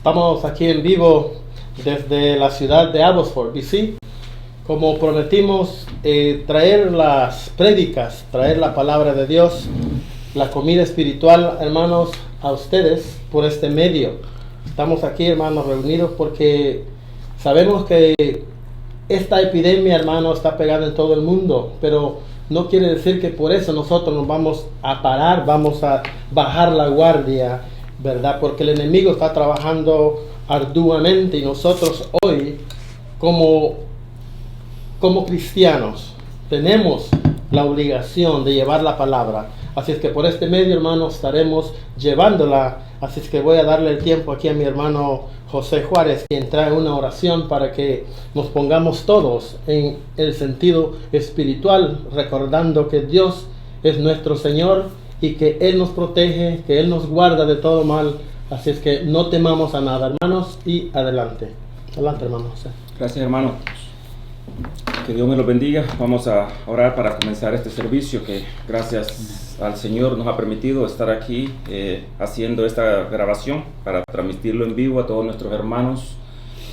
Estamos aquí en vivo desde la ciudad de Abbotsford, BC. Como prometimos, traer las prédicas, traer la palabra de Dios, la comida espiritual, hermanos, a ustedes por este medio. Estamos aquí, hermanos, reunidos porque sabemos que esta epidemia, hermanos, está pegando en todo el mundo, pero no quiere decir que por eso nosotros nos vamos a parar, vamos a bajar la guardia, ¿verdad? Porque el enemigo está trabajando arduamente y nosotros hoy, como cristianos, tenemos la obligación de llevar la palabra. Así es que por este medio, hermanos, estaremos llevándola. Así es que voy a darle el tiempo aquí a mi hermano José Juárez, quien trae una oración para que nos pongamos todos en el sentido espiritual, recordando que Dios es nuestro Señor y que Él nos protege, que Él nos guarda de todo mal. Así es que no temamos a nada, hermanos, y adelante. Adelante, hermano José. Gracias, hermano. Que Dios me los bendiga. Vamos a orar para comenzar este servicio que gracias al Señor nos ha permitido estar aquí haciendo esta grabación para transmitirlo en vivo a todos nuestros hermanos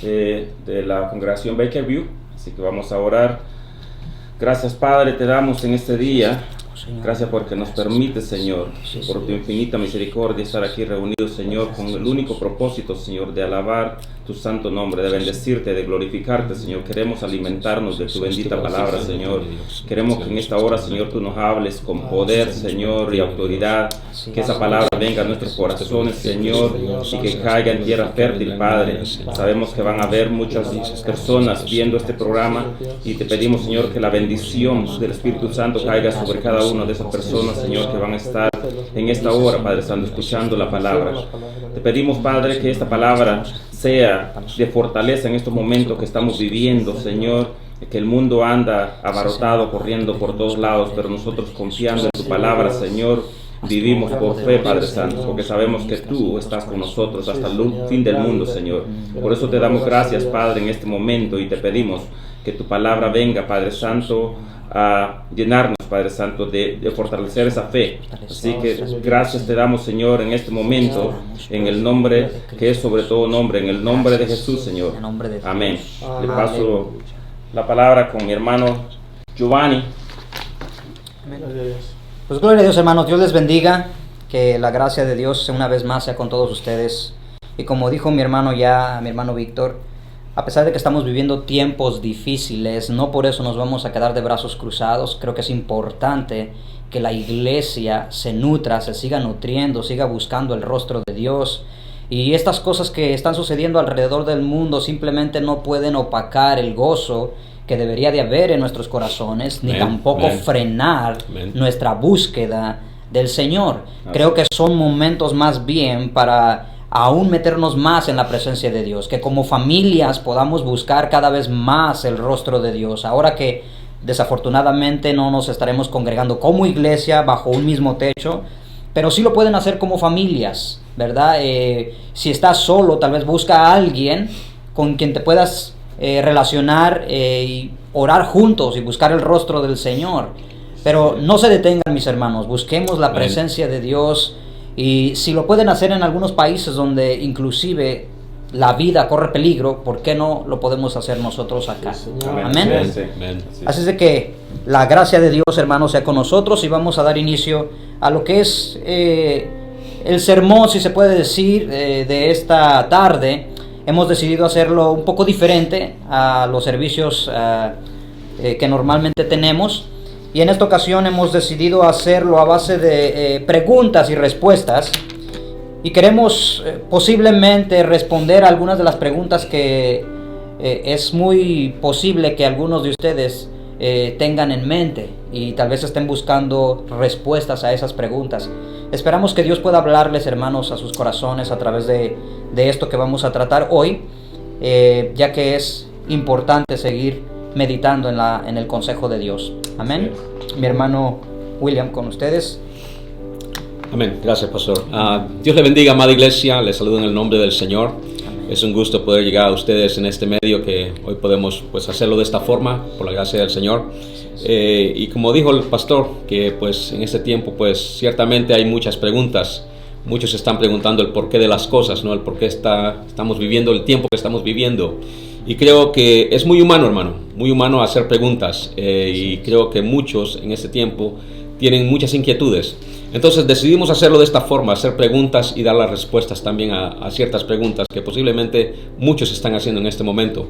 de la congregación Baker View. Así que vamos a orar. Gracias, Padre, te damos en este día. Gracias porque nos permite, Señor, por tu infinita misericordia estar aquí reunidos, Señor, con el único propósito, Señor, de alabar tu santo nombre, de bendecirte, de glorificarte, Señor. Queremos alimentarnos de tu bendita palabra, Señor. Queremos que en esta hora, Señor, tú nos hables con poder, Señor, y autoridad. Que esa palabra venga a nuestros corazones, Señor, y que caiga en tierra fértil, Padre. Sabemos que van a haber muchas personas viendo este programa y te pedimos, Señor, que la bendición del Espíritu Santo caiga sobre cada una de esas personas, Señor, que van a estar en esta hora, Padre Santo, escuchando la palabra. Te pedimos, Padre, que esta palabra sea de fortaleza en estos momentos que estamos viviendo, Señor, que el mundo anda abarrotado, corriendo por todos lados, pero nosotros confiando en tu palabra, Señor, vivimos por fe, Padre Santo, porque sabemos que tú estás con nosotros hasta el fin del mundo, Señor. Por eso te damos gracias, Padre, en este momento, y te pedimos que tu palabra venga, Padre Santo, a llenarnos, Padre Santo, de fortalecer esa fe. Así que gracias te damos, Señor, en este momento, en el nombre que es sobre todo nombre, en el nombre de Jesús, Señor. Amén. Le paso la palabra con mi hermano Giovanni. Pues gloria a Dios, hermanos. Dios les bendiga. Que la gracia de Dios una vez más sea con todos ustedes. Y como dijo mi hermano Víctor, a pesar de que estamos viviendo tiempos difíciles, no por eso nos vamos a quedar de brazos cruzados. Creo que es importante que la iglesia se nutra, se siga nutriendo, siga buscando el rostro de Dios. Y estas cosas que están sucediendo alrededor del mundo simplemente no pueden opacar el gozo que debería de haber en nuestros corazones, ni tampoco frenar nuestra búsqueda del Señor. Creo que son momentos más bien para aún meternos más en la presencia de Dios, que como familias podamos buscar cada vez más el rostro de Dios. Ahora que desafortunadamente no nos estaremos congregando como iglesia bajo un mismo techo, pero sí lo pueden hacer como familias, ¿verdad? Si estás solo, tal vez busca a alguien con quien te puedas relacionar y orar juntos y buscar el rostro del Señor. Pero no se detengan, mis hermanos, busquemos la presencia de Dios. Y si lo pueden hacer en algunos países donde inclusive la vida corre peligro, ¿por qué no lo podemos hacer nosotros acá? Amén. Así es de que la gracia de Dios, hermanos, sea con nosotros, y vamos a dar inicio a lo que es el sermón, si se puede decir, de esta tarde. Hemos decidido hacerlo un poco diferente a los servicios que normalmente tenemos. Y en esta ocasión hemos decidido hacerlo a base de preguntas y respuestas. Y queremos posiblemente responder a algunas de las preguntas que es muy posible que algunos de ustedes tengan en mente. Y tal vez estén buscando respuestas a esas preguntas. Esperamos que Dios pueda hablarles, hermanos, a sus corazones a través de esto que vamos a tratar hoy. Ya que es importante seguir meditando en el consejo de Dios. Amén. Mi hermano William, con ustedes. Amén. Gracias, pastor. Dios le bendiga, amada iglesia. Les saludo en el nombre del Señor. Amén. Es un gusto poder llegar a ustedes en este medio, que hoy podemos hacerlo de esta forma, por la gracia del Señor. Y como dijo el pastor, que en este tiempo ciertamente hay muchas preguntas muchos están preguntando el porqué de las cosas, ¿no? El por qué estamos viviendo el tiempo que estamos viviendo. Y creo que es muy humano, hermano, muy humano hacer preguntas. Y creo que muchos en este tiempo tienen muchas inquietudes. Entonces decidimos hacerlo de esta forma, hacer preguntas y dar las respuestas también a ciertas preguntas que posiblemente muchos están haciendo en este momento.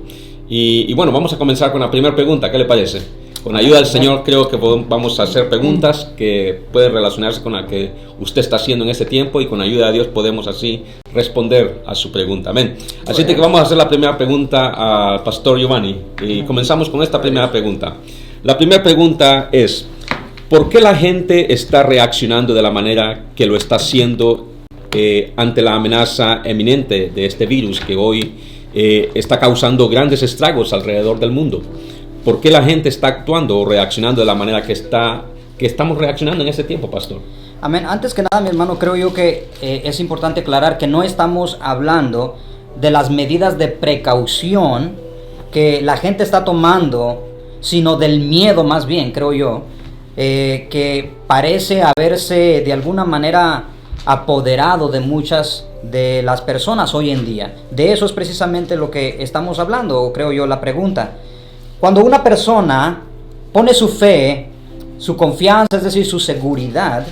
Y bueno, vamos a comenzar con la primera pregunta, ¿qué le parece? Con ayuda del Señor creo que vamos a hacer preguntas que pueden relacionarse con la que usted está haciendo en este tiempo, y con ayuda de Dios podemos así responder a su pregunta. Amén. Así que vamos a hacer la primera pregunta al Pastor Giovanni, y comenzamos con esta primera pregunta. La primera pregunta es: ¿por qué la gente está reaccionando de la manera que lo está haciendo ante la amenaza eminente de este virus que hoy está causando grandes estragos alrededor del mundo? ¿Por qué la gente está actuando o reaccionando de la manera que estamos reaccionando en este tiempo, pastor? Amén. Antes que nada, mi hermano, creo yo que es importante aclarar que no estamos hablando de las medidas de precaución que la gente está tomando, sino del miedo más bien, creo yo, que parece haberse de alguna manera apoderado de muchas de las personas hoy en día. De eso es precisamente lo que estamos hablando, o creo yo, la pregunta. Cuando una persona pone su fe, su confianza, es decir, su seguridad,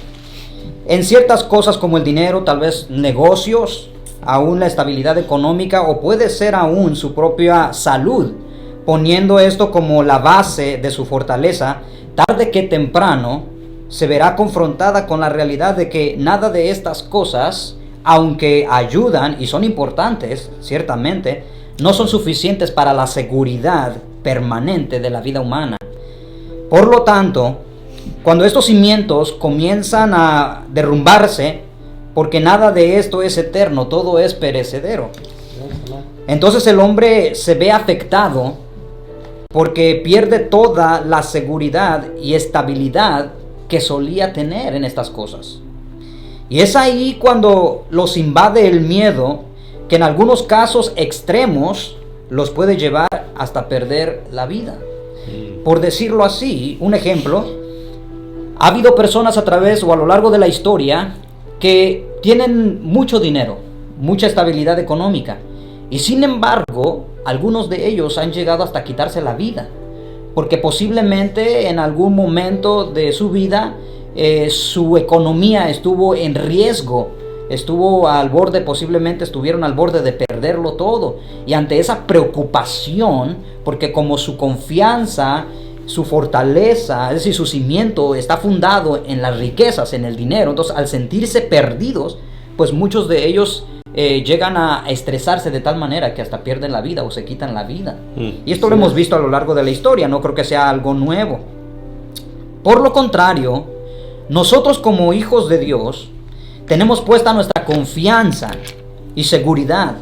en ciertas cosas como el dinero, tal vez negocios, aún la estabilidad económica, o puede ser aún su propia salud, poniendo esto como la base de su fortaleza, tarde que temprano se verá confrontada con la realidad de que nada de estas cosas, aunque ayudan y son importantes, ciertamente, no son suficientes para la seguridad permanente de la vida humana. Por lo tanto, cuando estos cimientos comienzan a derrumbarse, porque nada de esto es eterno, todo es perecedero, entonces el hombre se ve afectado porque pierde toda la seguridad y estabilidad que solía tener en estas cosas. Y es ahí cuando los invade el miedo, que en algunos casos extremos los puede llevar hasta perder la vida. Por decirlo así, un ejemplo, ha habido personas a través o a lo largo de la historia que tienen mucho dinero, mucha estabilidad económica, y sin embargo, algunos de ellos han llegado hasta quitarse la vida, porque posiblemente en algún momento de su vida su economía estuvo en riesgo, estuvo al borde, posiblemente estuvieron al borde de perderlo todo. Y ante esa preocupación, porque como su confianza, su fortaleza, es decir, su cimiento está fundado en las riquezas, en el dinero, entonces al sentirse perdidos, pues muchos de ellos llegan a estresarse de tal manera que hasta pierden la vida o se quitan la vida. Y esto lo hemos visto a lo largo de la historia, no creo que sea algo nuevo. Por lo contrario, nosotros como hijos de Dios tenemos puesta nuestra confianza y seguridad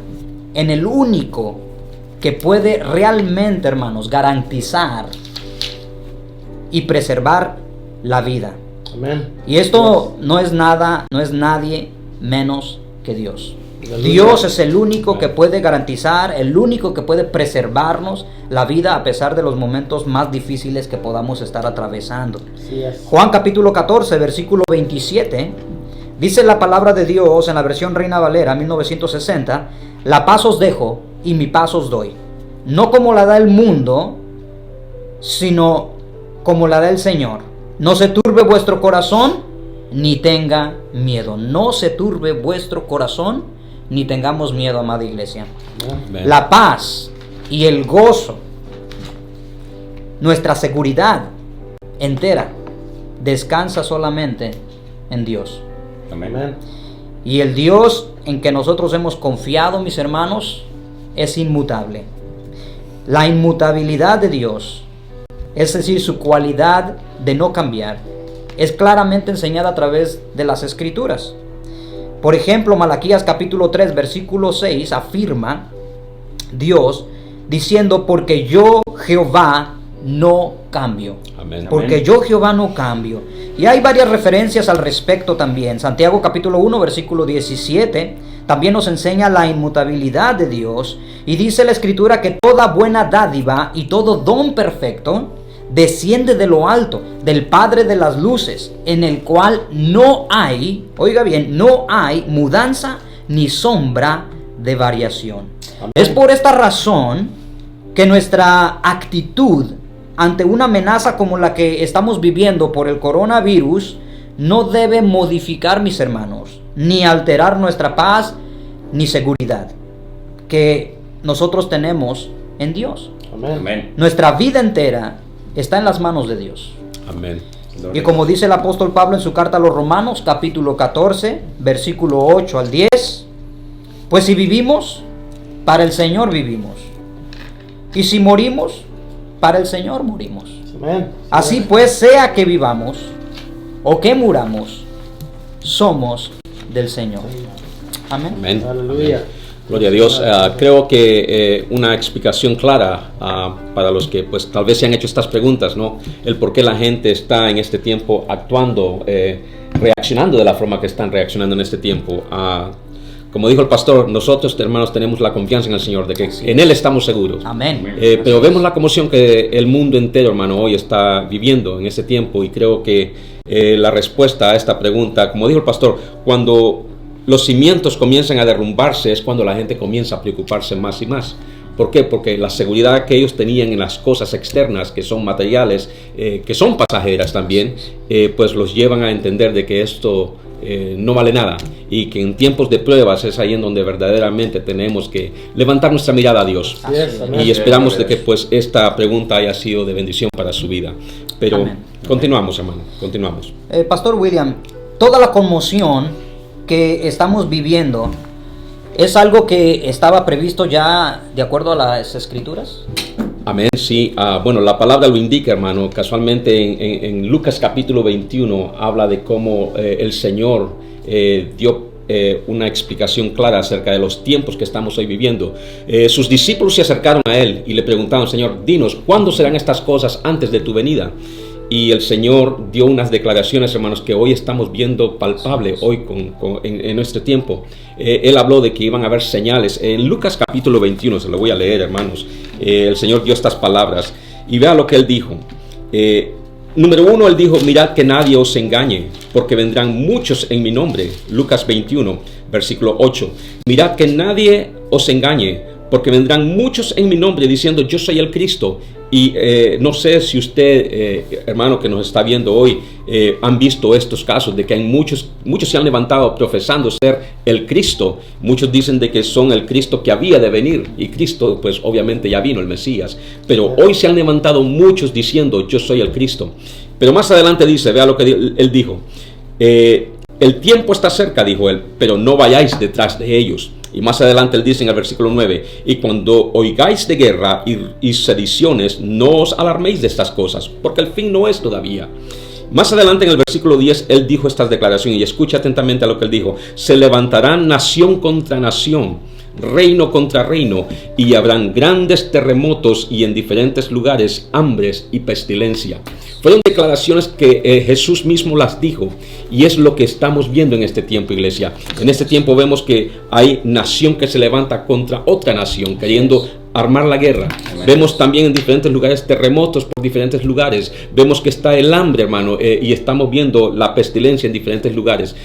en el único que puede realmente, hermanos, garantizar y preservar la vida. Amén. Y esto no es nadie menos que Dios. Aleluya. Dios es el único que puede garantizar, el único que puede preservarnos la vida a pesar de los momentos más difíciles que podamos estar atravesando. Así es. Juan capítulo 14, versículo 27, dice la palabra de Dios en la versión Reina Valera 1960: la paz os dejo y mi paz os doy, no como la da el mundo, sino como la da el Señor. No se turbe vuestro corazón, ni tenga miedo. No se turbe vuestro corazón, ni tengamos miedo, amada iglesia. Amén. La paz y el gozo, nuestra seguridad entera, descansa solamente en Dios. Amén. Y el Dios en que nosotros hemos confiado, mis hermanos, es inmutable. La inmutabilidad de Dios, es decir, su cualidad de no cambiar, es claramente enseñada a través de las Escrituras. Por ejemplo, Malaquías capítulo 3, versículo 6, afirma Dios diciendo: porque yo, Jehová, no cambio. Amén. Porque yo, Jehová, no cambio. Y hay varias referencias al respecto también. Santiago capítulo 1, versículo 17, también nos enseña la inmutabilidad de Dios. Y dice la Escritura que toda buena dádiva y todo don perfecto desciende de lo alto, del Padre de las luces, en el cual no hay, oiga bien, no hay mudanza ni sombra de variación. Amén. Es por esta razón que nuestra actitud ante una amenaza como la que estamos viviendo por el coronavirus no debe modificar, mis hermanos, ni alterar nuestra paz ni seguridad que nosotros tenemos en Dios. Amén. Amén. Nuestra vida entera está en las manos de Dios. Amén. Y como dice el apóstol Pablo en su carta a los Romanos, capítulo 14, versículo 8 al 10, pues si vivimos, para el Señor vivimos. Y si morimos, para el Señor morimos. Amén. Así pues, sea que vivamos o que muramos, somos del Señor. Amén. Amén. Aleluya. Gloria a Dios. Creo que una explicación clara para los que pues tal vez se han hecho estas preguntas, ¿no? El por qué la gente está en este tiempo actuando, reaccionando de la forma que están reaccionando en este tiempo. Como dijo el pastor, nosotros, hermanos, tenemos la confianza en el Señor, de que en Él estamos seguros. Amén. Pero vemos la conmoción que el mundo entero, hermano, hoy está viviendo en este tiempo, y creo que la respuesta a esta pregunta, como dijo el pastor, cuando los cimientos comienzan a derrumbarse es cuando la gente comienza a preocuparse más y más. ¿Por qué? Porque la seguridad que ellos tenían en las cosas externas, que son materiales, que son pasajeras también, pues los llevan a entender de que esto no vale nada, y que en tiempos de pruebas es ahí en donde verdaderamente tenemos que levantar nuestra mirada a Dios. Así es, amén. Y esperamos de que pues esta pregunta haya sido de bendición para su vida. Pero Amén. continuamos, hermano, continuamos. Pastor William, toda la conmoción que estamos viviendo es algo que estaba previsto ya de acuerdo a las Escrituras. Amén, sí. Bueno, la palabra lo indica, hermano. Casualmente en Lucas capítulo 21 habla de cómo el Señor dio una explicación clara acerca de los tiempos que estamos hoy viviendo. Sus discípulos se acercaron a Él y le preguntaron: Señor, dinos, ¿cuándo serán estas cosas antes de tu venida? Y el Señor dio unas declaraciones, hermanos, que hoy estamos viendo palpable hoy en nuestro tiempo. Él habló de que iban a haber señales. En Lucas capítulo 21, se lo voy a leer, hermanos. El Señor dio estas palabras y vea lo que Él dijo. Número 1, Él dijo: mirad que nadie os engañe, porque vendrán muchos en mi nombre. Lucas 21, versículo 8. Mirad que nadie os engañe, porque vendrán muchos en mi nombre diciendo: yo soy el Cristo. Y no sé si usted, hermano, que nos está viendo hoy, han visto estos casos de que hay muchos se han levantado profesando ser el Cristo. Muchos dicen de que son el Cristo que había de venir, y Cristo pues obviamente ya vino, el Mesías. Pero hoy se han levantado muchos diciendo: yo soy el Cristo. Pero más adelante dice, vea lo que Él dijo: el tiempo está cerca, dijo Él, pero no vayáis detrás de ellos. Y más adelante Él dice en el versículo 9: y cuando oigáis de guerra y sediciones, no os alarméis de estas cosas, porque el fin no es todavía. Más adelante en el versículo 10 Él dijo estas declaraciones, y escucha atentamente a lo que Él dijo: se levantarán nación contra nación, reino contra reino, y habrán grandes terremotos, y en diferentes lugares hambres y pestilencia. Fueron declaraciones que Jesús mismo las dijo, y es lo que estamos viendo en este tiempo, iglesia. En este tiempo vemos que hay nación que se levanta contra otra nación, queriendo armar la guerra. Vemos también en diferentes lugares terremotos por diferentes lugares. Vemos que está el hambre, hermano, y estamos viendo la pestilencia en diferentes lugares.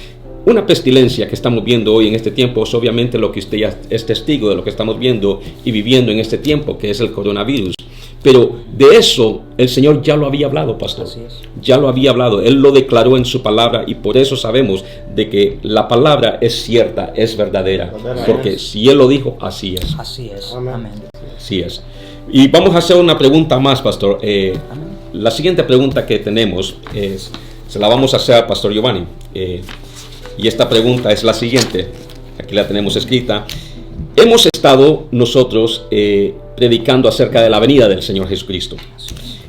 Una pestilencia que estamos viendo hoy en este tiempo es obviamente lo que usted ya es testigo de lo que estamos viendo y viviendo en este tiempo, que es el coronavirus. Pero de eso el Señor ya lo había hablado, pastor. Así es. Ya lo había hablado. Él lo declaró en su palabra, y por eso sabemos de que la palabra es cierta, es verdadera. Amén. Porque si Él lo dijo, así es. Así es. Amén. Amén. Así es. Y vamos a hacer una pregunta más, pastor. Amén. La siguiente pregunta que tenemos se la vamos a hacer al pastor Giovanni. Y esta pregunta es la siguiente. Aquí la tenemos escrita. Hemos estado nosotros predicando acerca de la venida del Señor Jesucristo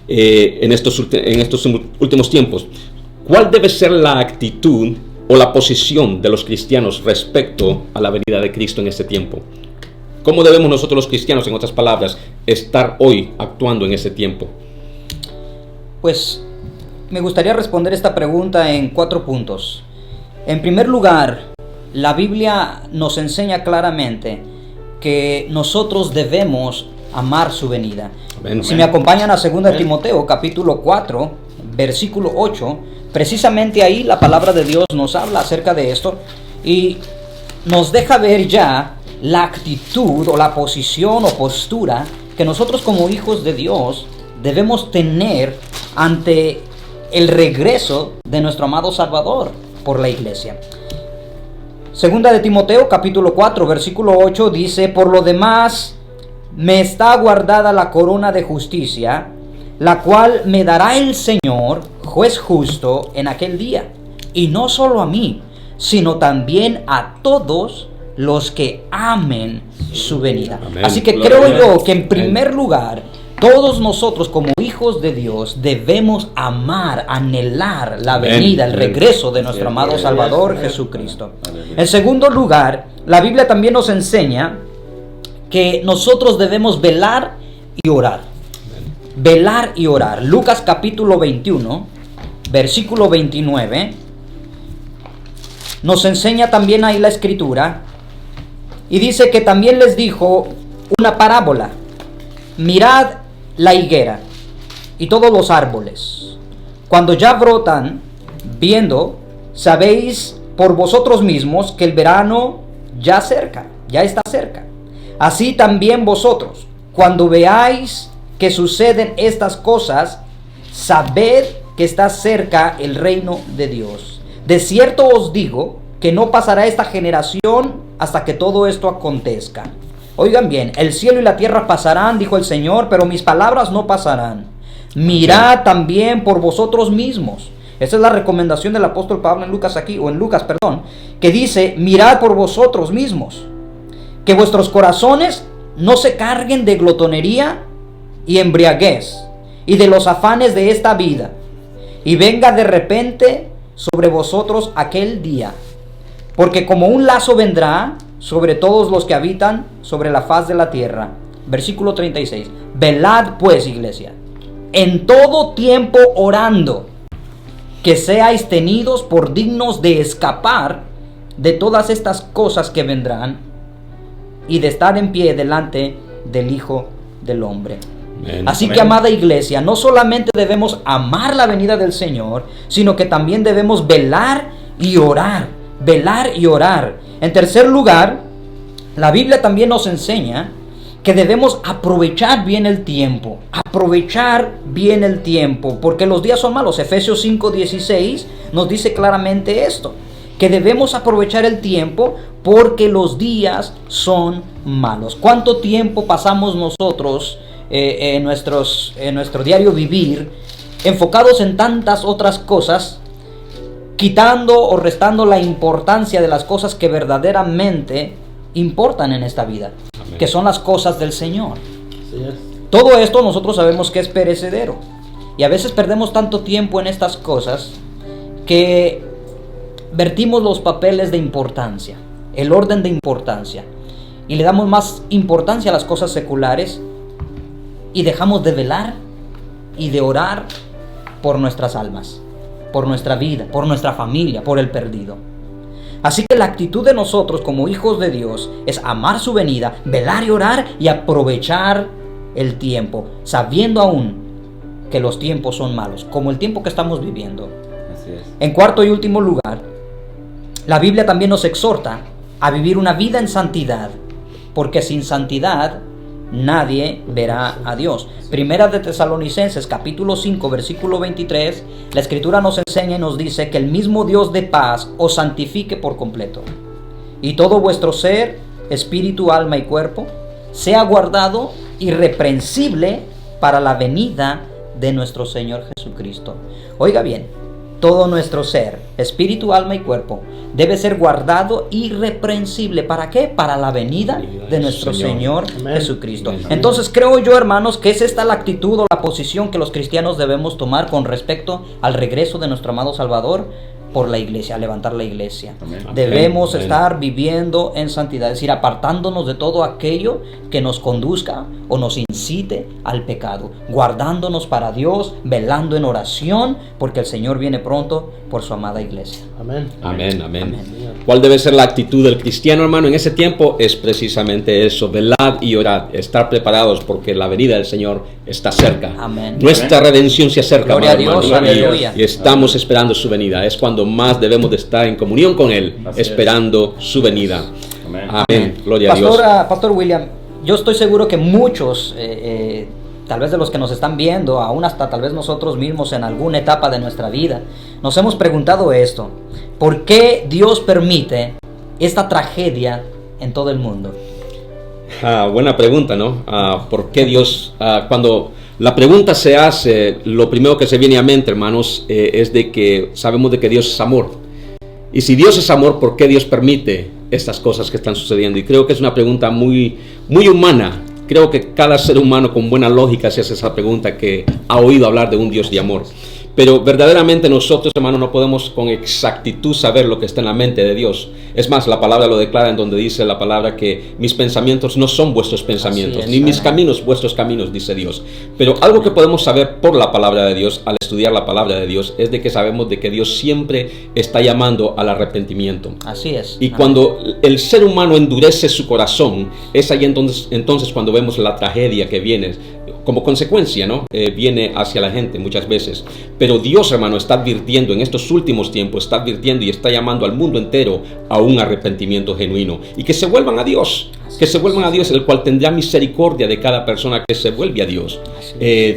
en estos últimos tiempos. ¿Cuál debe ser la actitud o la posición de los cristianos respecto a la venida de Cristo en este tiempo? ¿Cómo debemos nosotros los cristianos, en otras palabras, estar hoy actuando en este tiempo? Pues me gustaría responder esta pregunta en 4 puntos. En primer lugar, la Biblia nos enseña claramente que nosotros debemos amar su venida. Amén. Si me acompañan a 2 Timoteo capítulo 4, versículo 8, precisamente ahí la palabra de Dios nos habla acerca de esto y nos deja ver ya la actitud o la posición o postura que nosotros como hijos de Dios debemos tener ante el regreso de nuestro amado Salvador por la iglesia. Segunda de Timoteo capítulo 4 versículo 8 dice: por lo demás me está guardada la corona de justicia, la cual me dará el Señor, juez justo, en aquel día, y no solo a mí, sino también a todos los que amen su venida. Amén. Así que Gloria creo a yo Dios. que en primer lugar, todos nosotros como hijos de Dios debemos amar, anhelar la Amén. venida, el regreso de nuestro Amén. amado Salvador Amén. Jesucristo. Aleluya. En segundo lugar, la Biblia también nos enseña que nosotros debemos velar y orar. Velar y orar. Lucas capítulo 21, versículo 29, nos enseña también ahí la escritura y dice que también les dijo una parábola. Mirad la higuera y todos los árboles, cuando ya brotan, viendo, sabéis por vosotros mismos que el verano ya está cerca. Así también vosotros, cuando veáis que suceden estas cosas, sabed que está cerca el reino de Dios. De cierto os digo que no pasará esta generación hasta que todo esto acontezca. Oigan bien, el cielo y la tierra pasarán, dijo el Señor, pero mis palabras no pasarán. Mirad también por vosotros mismos. Esa es la recomendación del apóstol Pablo en Lucas, que dice: mirad por vosotros mismos, que vuestros corazones no se carguen de glotonería y embriaguez y de los afanes de esta vida, y venga de repente sobre vosotros aquel día, porque como un lazo vendrá sobre todos los que habitan sobre la faz de la tierra. Versículo 36. Velad pues, iglesia, en todo tiempo orando, que seáis tenidos por dignos de escapar de todas estas cosas que vendrán y de estar en pie delante del Hijo del Hombre. Amén. Así Amén. que, amada iglesia, no solamente debemos amar la venida del Señor, sino que también debemos velar y orar. Velar y orar. En tercer lugar, la Biblia también nos enseña que debemos aprovechar bien el tiempo. Aprovechar bien el tiempo, porque los días son malos. Efesios 5:16 nos dice claramente esto, que debemos aprovechar el tiempo porque los días son malos. ¿Cuánto tiempo pasamos nosotros en nuestro diario vivir enfocados en tantas otras cosas, quitando o restando la importancia de las cosas que verdaderamente importan en esta vida? Amén. Que son las cosas del Señor. Así es. Todo esto nosotros sabemos que es perecedero, y a veces perdemos tanto tiempo en estas cosas que vertimos los papeles de importancia, el orden de importancia, y le damos más importancia a las cosas seculares y dejamos de velar y de orar por nuestras almas, por nuestra vida, por nuestra familia, por el perdido. Así que la actitud de nosotros como hijos de Dios es amar su venida, velar y orar y aprovechar el tiempo, sabiendo aún que los tiempos son malos, como el tiempo que estamos viviendo. Así es. En cuarto y último lugar, la Biblia también nos exhorta a vivir una vida en santidad, porque sin santidad nadie verá a Dios. Primera de Tesalonicenses capítulo 5 versículo 23, la escritura nos enseña y nos dice que el mismo Dios de paz os santifique por completo, y todo vuestro ser, espíritu, alma y cuerpo sea guardado irreprensible para la venida de nuestro Señor Jesucristo. Oiga bien, todo nuestro ser, espíritu, alma y cuerpo debe ser guardado irreprensible. ¿Para qué? Para la venida de nuestro Señor Amén. Jesucristo. Amén. Entonces creo yo, hermanos, que es esta la actitud o la posición que los cristianos debemos tomar con respecto al regreso de nuestro amado Salvador por la iglesia, a levantar la iglesia. Amén. Debemos Amén. estar viviendo en santidad, es decir, apartándonos de todo aquello que nos conduzca o nos incite al pecado, guardándonos para Dios, velando en oración, porque el Señor viene pronto por su amada iglesia. Amén. Amén, amén. Amén. ¿Cuál debe ser la actitud del cristiano, hermano, en ese tiempo? Es precisamente eso, velad y orad, estar preparados porque la venida del Señor está cerca. Amén. Nuestra redención se acerca, Gloria a amado Dios, hermano, aleluya. y estamos esperando su venida. Es cuando más debemos de estar en comunión con Él, Así es. esperando su venida. Amén. Amén. Gloria a Dios. Pastor William, yo estoy seguro que muchos, tal vez de los que nos están viendo, aún hasta tal vez nosotros mismos en alguna etapa de nuestra vida, nos hemos preguntado esto: ¿por qué Dios permite esta tragedia en todo el mundo? Buena pregunta, ¿no? ¿Por qué Dios? Cuando la pregunta se hace, lo primero que se viene a mente, hermanos, es de que sabemos de que Dios es amor. Y si Dios es amor, ¿por qué Dios permite estas cosas que están sucediendo? Y creo que es una pregunta muy, muy humana. Creo que cada ser humano con buena lógica se hace esa pregunta, que ha oído hablar de un Dios de amor. Pero verdaderamente nosotros, hermanos, no podemos con exactitud saber lo que está en la mente de Dios. Es más, la palabra lo declara en donde dice la palabra que mis pensamientos no son vuestros pensamientos, Así es, ni mis amén. caminos vuestros caminos, dice Dios. Pero algo que podemos saber por la palabra de Dios, al estudiar la palabra de Dios, es de que sabemos de que Dios siempre está llamando al arrepentimiento. Así es. Y cuando el ser humano endurece su corazón, es ahí entonces cuando vemos la tragedia que viene como consecuencia, ¿no? Viene hacia la gente muchas veces. Pero Dios, hermano, está advirtiendo en estos últimos tiempos, está advirtiendo y está llamando al mundo entero a un arrepentimiento genuino. Y que se vuelvan a Dios, que se vuelvan a Dios, el cual tendrá misericordia de cada persona que se vuelve a Dios.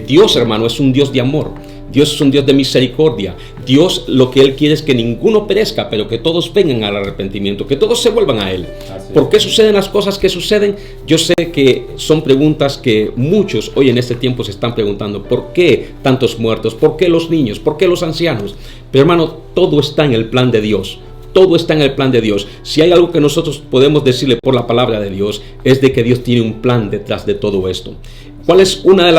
Dios, hermano, es un Dios de amor. Dios es un Dios de misericordia. Dios lo que Él quiere es que ninguno perezca, pero que todos vengan al arrepentimiento, que todos se vuelvan a Él. Así es. ¿Por qué suceden las cosas que suceden? Yo sé que son preguntas que muchos hoy en este tiempo se están preguntando. ¿Por qué tantos muertos? ¿Por qué los niños? ¿Por qué los ancianos? Pero hermano, todo está en el plan de Dios. Todo está en el plan de Dios. Si hay algo que nosotros podemos decirle por la palabra de Dios, es de que Dios tiene un plan detrás de todo esto. ¿Cuál es una de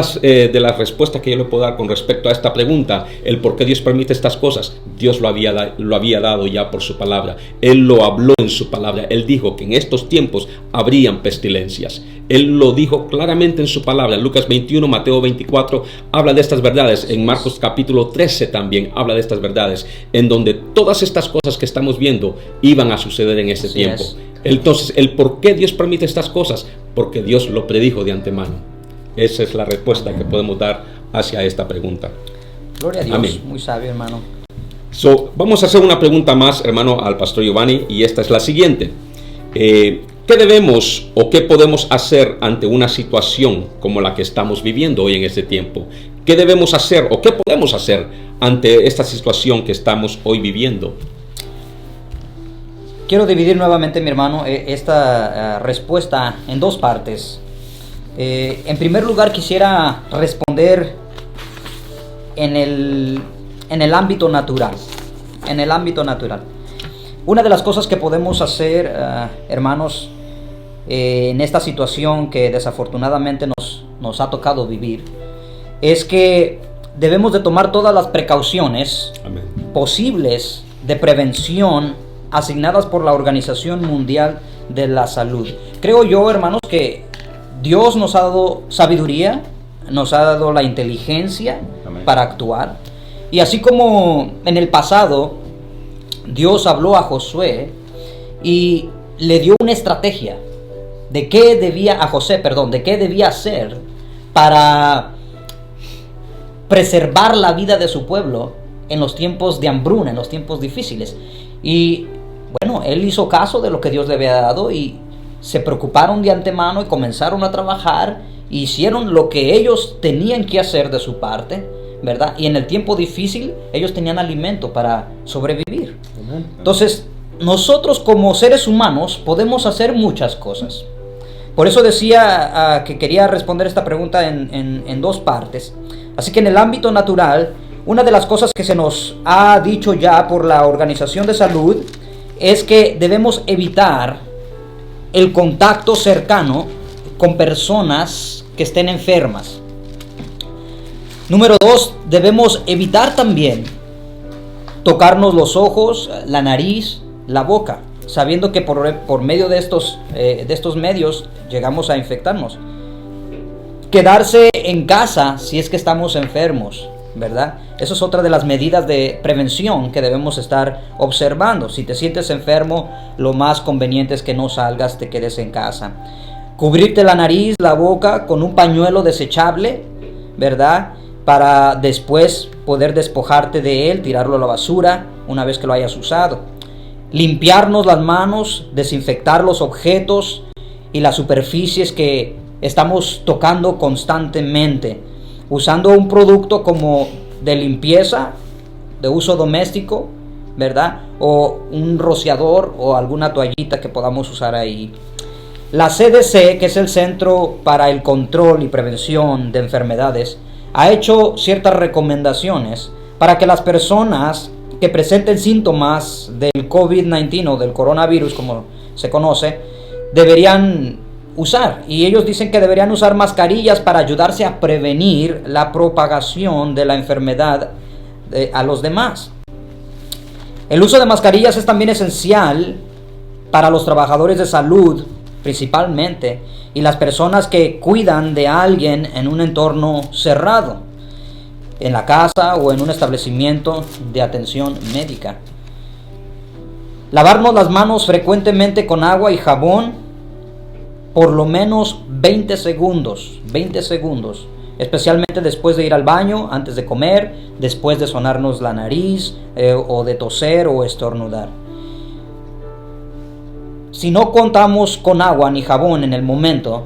las respuestas que yo le puedo dar con respecto a esta pregunta? El por qué Dios permite estas cosas. Dios lo había dado ya por su palabra. Él lo habló en su palabra. Él dijo que en estos tiempos habrían pestilencias. Él lo dijo claramente en su palabra. En Lucas 21, Mateo 24 habla de estas verdades. En Marcos capítulo 13 también habla de estas verdades, en donde todas estas cosas que estamos viendo iban a suceder en este Así tiempo. es. Entonces, ¿el por qué Dios permite estas cosas? Porque Dios lo predijo de antemano. Esa es la respuesta que podemos dar hacia esta pregunta. Gloria a Dios. Amén. Muy sabio, hermano. Vamos a hacer una pregunta más, hermano, al pastor Giovanni, y esta es la siguiente. ¿Qué debemos o qué podemos hacer ante una situación como la que estamos viviendo hoy en este tiempo? ¿Qué debemos hacer o qué podemos hacer ante esta situación que estamos hoy viviendo? Quiero dividir nuevamente, mi hermano, esta respuesta en dos partes. En primer lugar, quisiera responder en el ámbito natural. En el ámbito natural. Una de las cosas que podemos hacer, hermanos, en esta situación que desafortunadamente nos ha tocado vivir, es que debemos de tomar todas las precauciones Amén. posibles de prevención asignadas por la Organización Mundial de la Salud. Creo yo, hermanos, que Dios nos ha dado sabiduría, nos ha dado la inteligencia Amén. para actuar. Y así como en el pasado Dios habló a Josué y le dio una estrategia de qué debía hacer para preservar la vida de su pueblo en los tiempos de hambruna, en los tiempos difíciles. Y bueno, él hizo caso de lo que Dios le había dado y se preocuparon de antemano y comenzaron a trabajar, hicieron lo que ellos tenían que hacer de su parte, ¿verdad? Y en el tiempo difícil ellos tenían alimento para sobrevivir. Entonces, nosotros como seres humanos podemos hacer muchas cosas. Por eso decía que quería responder esta pregunta en dos partes. Así que en el ámbito natural, una de las cosas que se nos ha dicho ya por la Organización de Salud es que debemos evitar el contacto cercano con personas que estén enfermas. Número 2, debemos evitar también tocarnos los ojos, la nariz, la boca, sabiendo que por medio de estos medios llegamos a infectarnos. Quedarse en casa si es que estamos enfermos, ¿verdad? Eso es otra de las medidas de prevención que debemos estar observando. Si te sientes enfermo, lo más conveniente es que no salgas, te quedes en casa. Cubrirte la nariz, la boca con un pañuelo desechable, ¿verdad? Para después poder despojarte de él, tirarlo a la basura una vez que lo hayas usado. Limpiarnos las manos, desinfectar los objetos y las superficies que estamos tocando constantemente, usando un producto como de limpieza, de uso doméstico, ¿verdad? O un rociador o alguna toallita que podamos usar ahí. La CDC, que es el Centro para el Control y Prevención de Enfermedades, ha hecho ciertas recomendaciones para que las personas que presenten síntomas del COVID-19 o del coronavirus, como se conoce, deberían usar. Y ellos dicen que deberían usar mascarillas para ayudarse a prevenir la propagación de la enfermedad a los demás. El uso de mascarillas es también esencial para los trabajadores de salud, principalmente, y las personas que cuidan de alguien en un entorno cerrado, en la casa o en un establecimiento de atención médica. Lavarnos las manos frecuentemente con agua y jabón, por lo menos 20 segundos, especialmente después de ir al baño, antes de comer, después de sonarnos la nariz o de toser o estornudar. Si no contamos con agua ni jabón en el momento,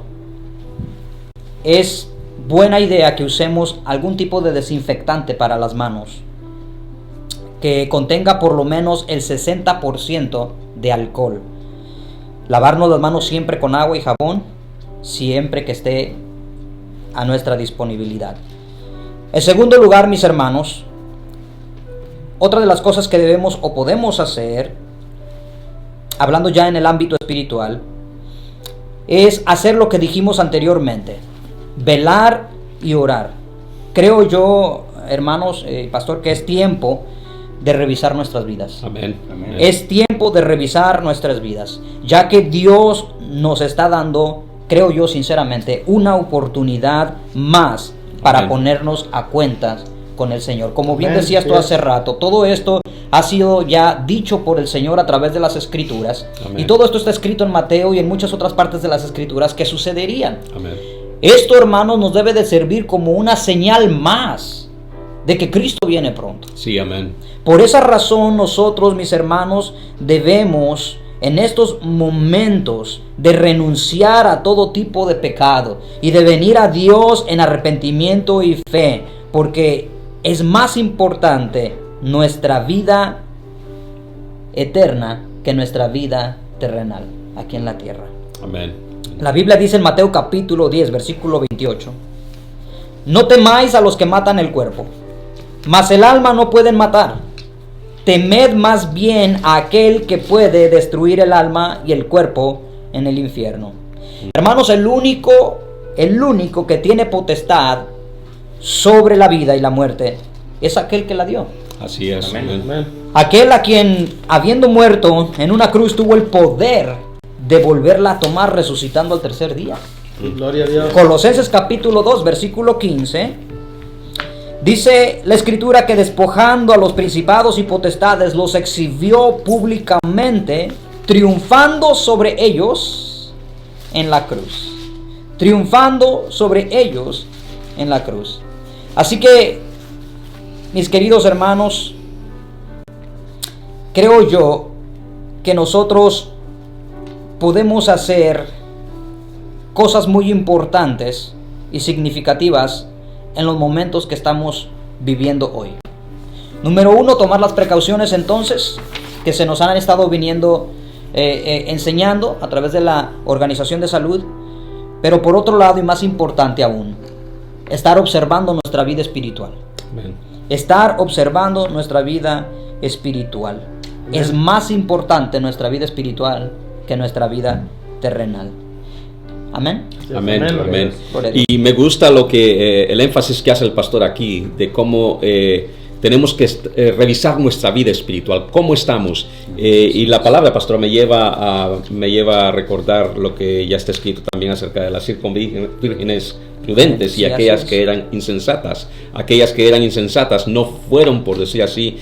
es buena idea que usemos algún tipo de desinfectante para las manos que contenga por lo menos el 60% de alcohol. Lavarnos las manos siempre con agua y jabón, siempre que esté a nuestra disponibilidad. En segundo lugar, mis hermanos, otra de las cosas que debemos o podemos hacer, hablando ya en el ámbito espiritual, es hacer lo que dijimos anteriormente: velar y orar. Creo yo, hermanos, pastor, que es tiempo de revisar nuestras vidas. Amén. Amén. Es tiempo de revisar nuestras vidas, ya que Dios nos está dando, creo yo sinceramente, una oportunidad más para Amén. Ponernos a cuentas con el Señor. Como bien Amén. decías tú hace rato, todo esto ha sido ya dicho por el Señor a través de las Escrituras. Amén. Y todo esto está escrito en Mateo y en muchas otras partes de las Escrituras que sucederían. Amén. Esto, hermanos, nos debe de servir como una señal más de que Cristo viene pronto. Sí, amén. Por esa razón nosotros, mis hermanos, debemos en estos momentos de renunciar a todo tipo de pecado y de venir a Dios en arrepentimiento y fe, porque es más importante nuestra vida eterna que nuestra vida terrenal aquí en la tierra. Amén. La Biblia dice en Mateo capítulo 10, versículo 28: no temáis a los que matan el cuerpo, mas el alma no pueden matar. Temed más bien a aquel que puede destruir el alma y el cuerpo en el infierno. Hermanos, el único que tiene potestad sobre la vida y la muerte es aquel que la dio. Así es. Amén. Amén. Aquel a quien, habiendo muerto en una cruz, tuvo el poder de volverla a tomar resucitando al tercer día. Gloria a Dios. Colosenses capítulo 2, versículo 15. Dice la Escritura que despojando a los principados y potestades los exhibió públicamente, triunfando sobre ellos en la cruz. Triunfando sobre ellos en la cruz. Así que, mis queridos hermanos, creo yo que nosotros podemos hacer cosas muy importantes y significativas en los momentos que estamos viviendo hoy. Número 1, tomar las precauciones entonces que se nos han estado viniendo enseñando a través de la Organización de Salud. Pero por otro lado, y más importante aún, estar observando nuestra vida espiritual. Amén. Estar observando nuestra vida espiritual. Amén. Es más importante nuestra vida espiritual que nuestra vida terrenal. Amén. Amén, amén. Gloria a Dios. Y me gusta lo que el énfasis que hace el pastor aquí, de cómo tenemos que revisar nuestra vida espiritual, cómo estamos. Y la palabra, pastor, me lleva a recordar lo que ya está escrito también acerca de las circunvírgenes prudentes y aquellas que eran insensatas. Aquellas que eran insensatas no fueron, por decir así,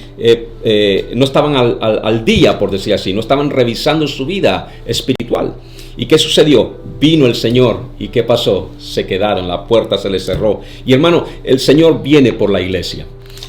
no estaban al día, por decir así, no estaban revisando su vida espiritual. ¿Y qué sucedió? Vino el Señor. ¿Y qué pasó? Se quedaron, la puerta se les cerró. Y hermano, el Señor viene por la iglesia.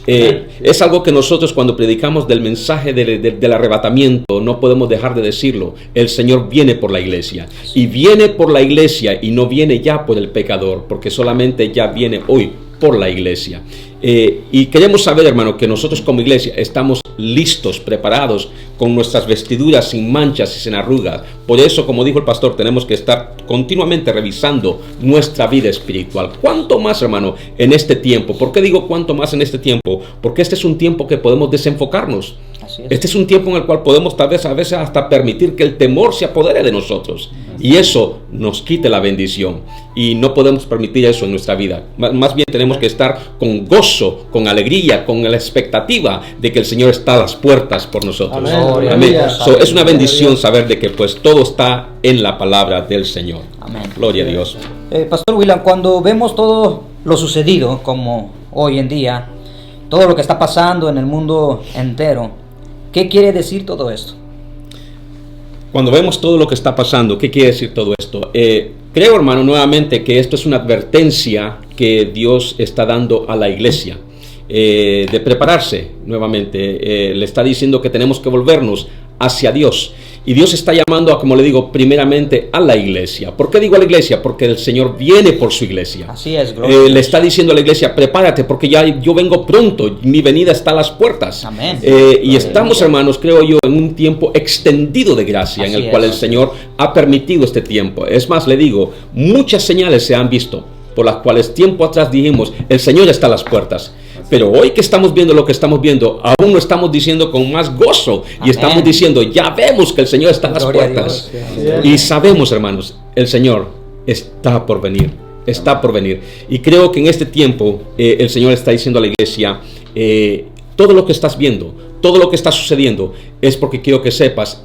Es algo que nosotros cuando predicamos del mensaje del arrebatamiento no podemos dejar de decirlo. El Señor viene por la iglesia, y viene por la iglesia y no viene ya por el pecador, porque solamente ya viene hoy por la iglesia. Y queremos saber, hermano, que nosotros como iglesia estamos listos, preparados, con nuestras vestiduras sin manchas y sin arrugas. Por eso, como dijo el pastor, tenemos que estar continuamente revisando nuestra vida espiritual. ¿Cuánto más, hermano, en este tiempo? ¿Por qué digo cuánto más en este tiempo? Porque este es un tiempo que podemos desenfocarnos. Este es un tiempo en el cual podemos tal vez a veces hasta permitir que el temor se apodere de nosotros, y eso nos quite la bendición, y no podemos permitir eso en nuestra vida. Más bien tenemos que estar con gozo, con alegría, con la expectativa de que el Señor está a las puertas por nosotros. Amén. Amén. Es una bendición saber de que pues todo está en la palabra del Señor. Amén. Gloria a Dios. Pastor William, cuando vemos todo lo sucedido, como hoy en día, todo lo que está pasando en el mundo entero, ¿qué quiere decir todo esto? Cuando vemos todo lo que está pasando, ¿qué quiere decir todo esto? Creo, hermano, nuevamente que esto es una advertencia que Dios está dando a la iglesia, de prepararse nuevamente. Le está diciendo que tenemos que volvernos hacia Dios. Y Dios está llamando a, como le digo, primeramente a la iglesia. ¿Por qué digo a la iglesia? Porque el Señor viene por su iglesia. Así es, le está diciendo a la iglesia, prepárate, porque ya yo vengo pronto, mi venida está a las puertas. Amén. Y estamos, hermanos, creo yo, en un tiempo extendido de gracia, en el cual el Señor ha permitido este tiempo. Es más, le digo, muchas señales se han visto, por las cuales tiempo atrás dijimos, el Señor está a las puertas. Pero hoy que estamos viendo lo que estamos viendo, aún lo estamos diciendo con más gozo. Amén. Y estamos diciendo, ya vemos que el Señor está a las puertas. Y sabemos, hermanos, el Señor está por venir. Está por venir. Y creo que en este tiempo el Señor está diciendo a la iglesia, todo lo que estás viendo, todo lo que está sucediendo, es porque quiero que sepas,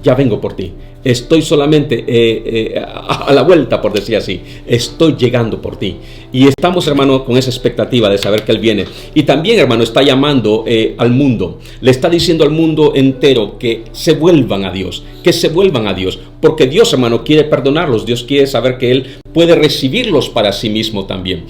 ya vengo por ti. Estoy solamente a la vuelta, por decir así. Estoy llegando por ti. Y estamos, hermano, con esa expectativa de saber que Él viene. Y también, hermano, está llamando al mundo. Le está diciendo al mundo entero que se vuelvan a Dios. Que se vuelvan a Dios. Porque Dios, hermano, quiere perdonarlos. Dios quiere saber que Él puede recibirlos para sí mismo también.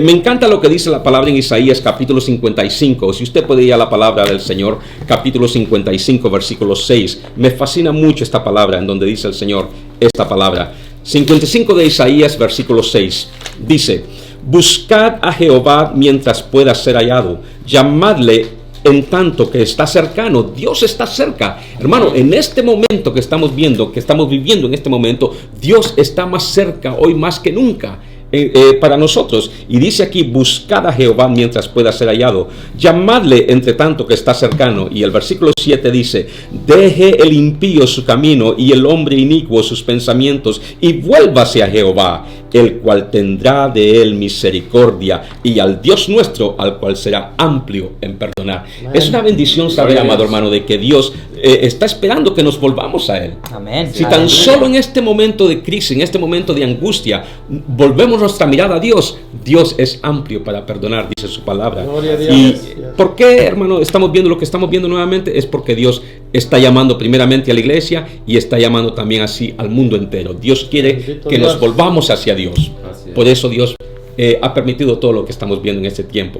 Me encanta lo que dice la palabra en Isaías capítulo 55. Si usted puede ir a la palabra del Señor, capítulo 55, versículo 6. Me fascina mucho esta palabra, en donde dice el Señor esta palabra. 55 de Isaías, versículo 6. Dice, buscad a Jehová mientras pueda ser hallado. Llamadle en tanto que está cercano. Dios está cerca. Hermano, en este momento que estamos viendo, que estamos viviendo en este momento, Dios está más cerca hoy más que nunca. Para nosotros, y dice aquí, buscad a Jehová mientras pueda ser hallado, llamadle entre tanto que está cercano. Y el versículo 7 dice, deje el impío su camino y el hombre inicuo sus pensamientos, y vuélvase a Jehová, el cual tendrá de él misericordia, y al Dios nuestro, al cual será amplio en perdonar. Amén. Es una bendición saber, amado hermano, de que Dios está esperando que nos volvamos a Él. Amén. Si tan solo en este momento de crisis, en este momento de angustia, volvemos nuestra mirada a Dios, Dios es amplio para perdonar, dice su palabra. Gloria a Dios. ¿Y por qué, hermano, estamos viendo lo que estamos viendo nuevamente? Es porque Dios está llamando primeramente a la iglesia y está llamando también así al mundo entero. Dios quiere que nos volvamos hacia Dios. Por eso Dios ha permitido todo lo que estamos viendo en este tiempo.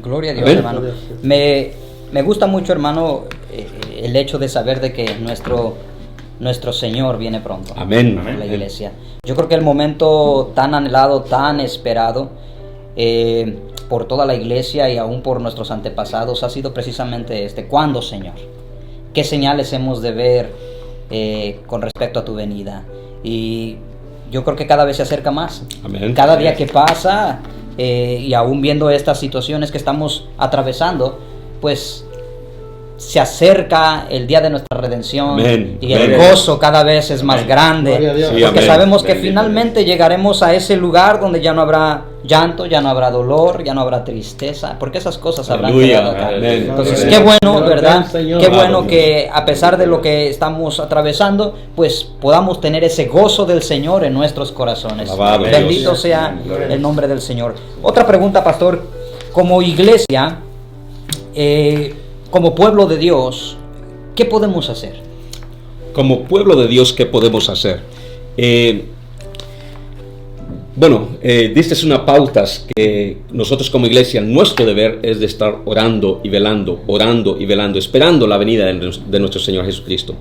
Gloria a Dios, hermano. Me gusta mucho, hermano, el hecho de saber de que nuestro Señor viene pronto. Amén. A la iglesia. Yo creo que el momento tan anhelado, tan esperado por toda la iglesia y aún por nuestros antepasados ha sido precisamente ¿cuándo, Señor? ¿Qué señales hemos de ver con respecto a tu venida? Y yo creo que cada vez se acerca más. Amén. Cada día que pasa, y aún viendo estas situaciones que estamos atravesando, pues se acerca el día de nuestra redención. Amén. Y el Amén. gozo cada vez es más grande. Gloria a Dios. Sí, Porque amén. sabemos que Bendito finalmente llegaremos a ese lugar donde ya no habrá llanto, ya no habrá dolor, ya no habrá tristeza, porque esas cosas habrán Aleluya. quedado acá. Amén. Entonces, Amén. qué bueno, Gloria ¿verdad? al Señor. Qué bueno Amén. que a pesar de lo que estamos atravesando, pues podamos tener ese gozo del Señor en nuestros corazones. Alabado Bendito Dios. sea el nombre del Señor. Otra pregunta, pastor. Como iglesia, como pueblo de Dios, ¿qué podemos hacer? Como pueblo de Dios, ¿qué podemos hacer? Diste una pauta que nosotros como iglesia, nuestro deber es de estar orando y velando, esperando la venida de nuestro Señor Jesucristo.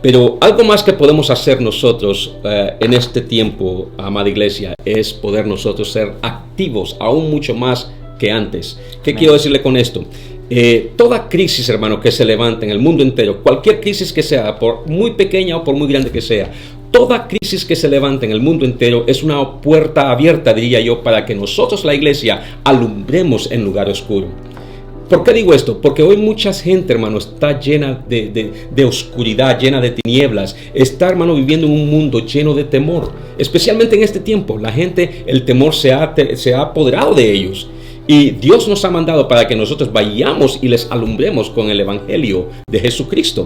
Pero algo más que podemos hacer nosotros en este tiempo, amada iglesia, es poder nosotros ser activos, aún mucho más que antes. ¿Qué quiero decirle con esto? Toda crisis, hermano, que se levanta en el mundo entero, cualquier crisis que sea, por muy pequeña o por muy grande que sea, toda crisis que se levanta en el mundo entero es una puerta abierta, diría yo, para que nosotros, la iglesia, alumbremos en lugar oscuro. ¿Por qué digo esto? Porque hoy mucha gente, hermano, está llena de oscuridad, llena de tinieblas. Está, hermano, viviendo en un mundo lleno de temor. Especialmente en este tiempo, la gente, el temor se ha apoderado de ellos. Y Dios nos ha mandado para que nosotros vayamos y les alumbremos con el evangelio de Jesucristo.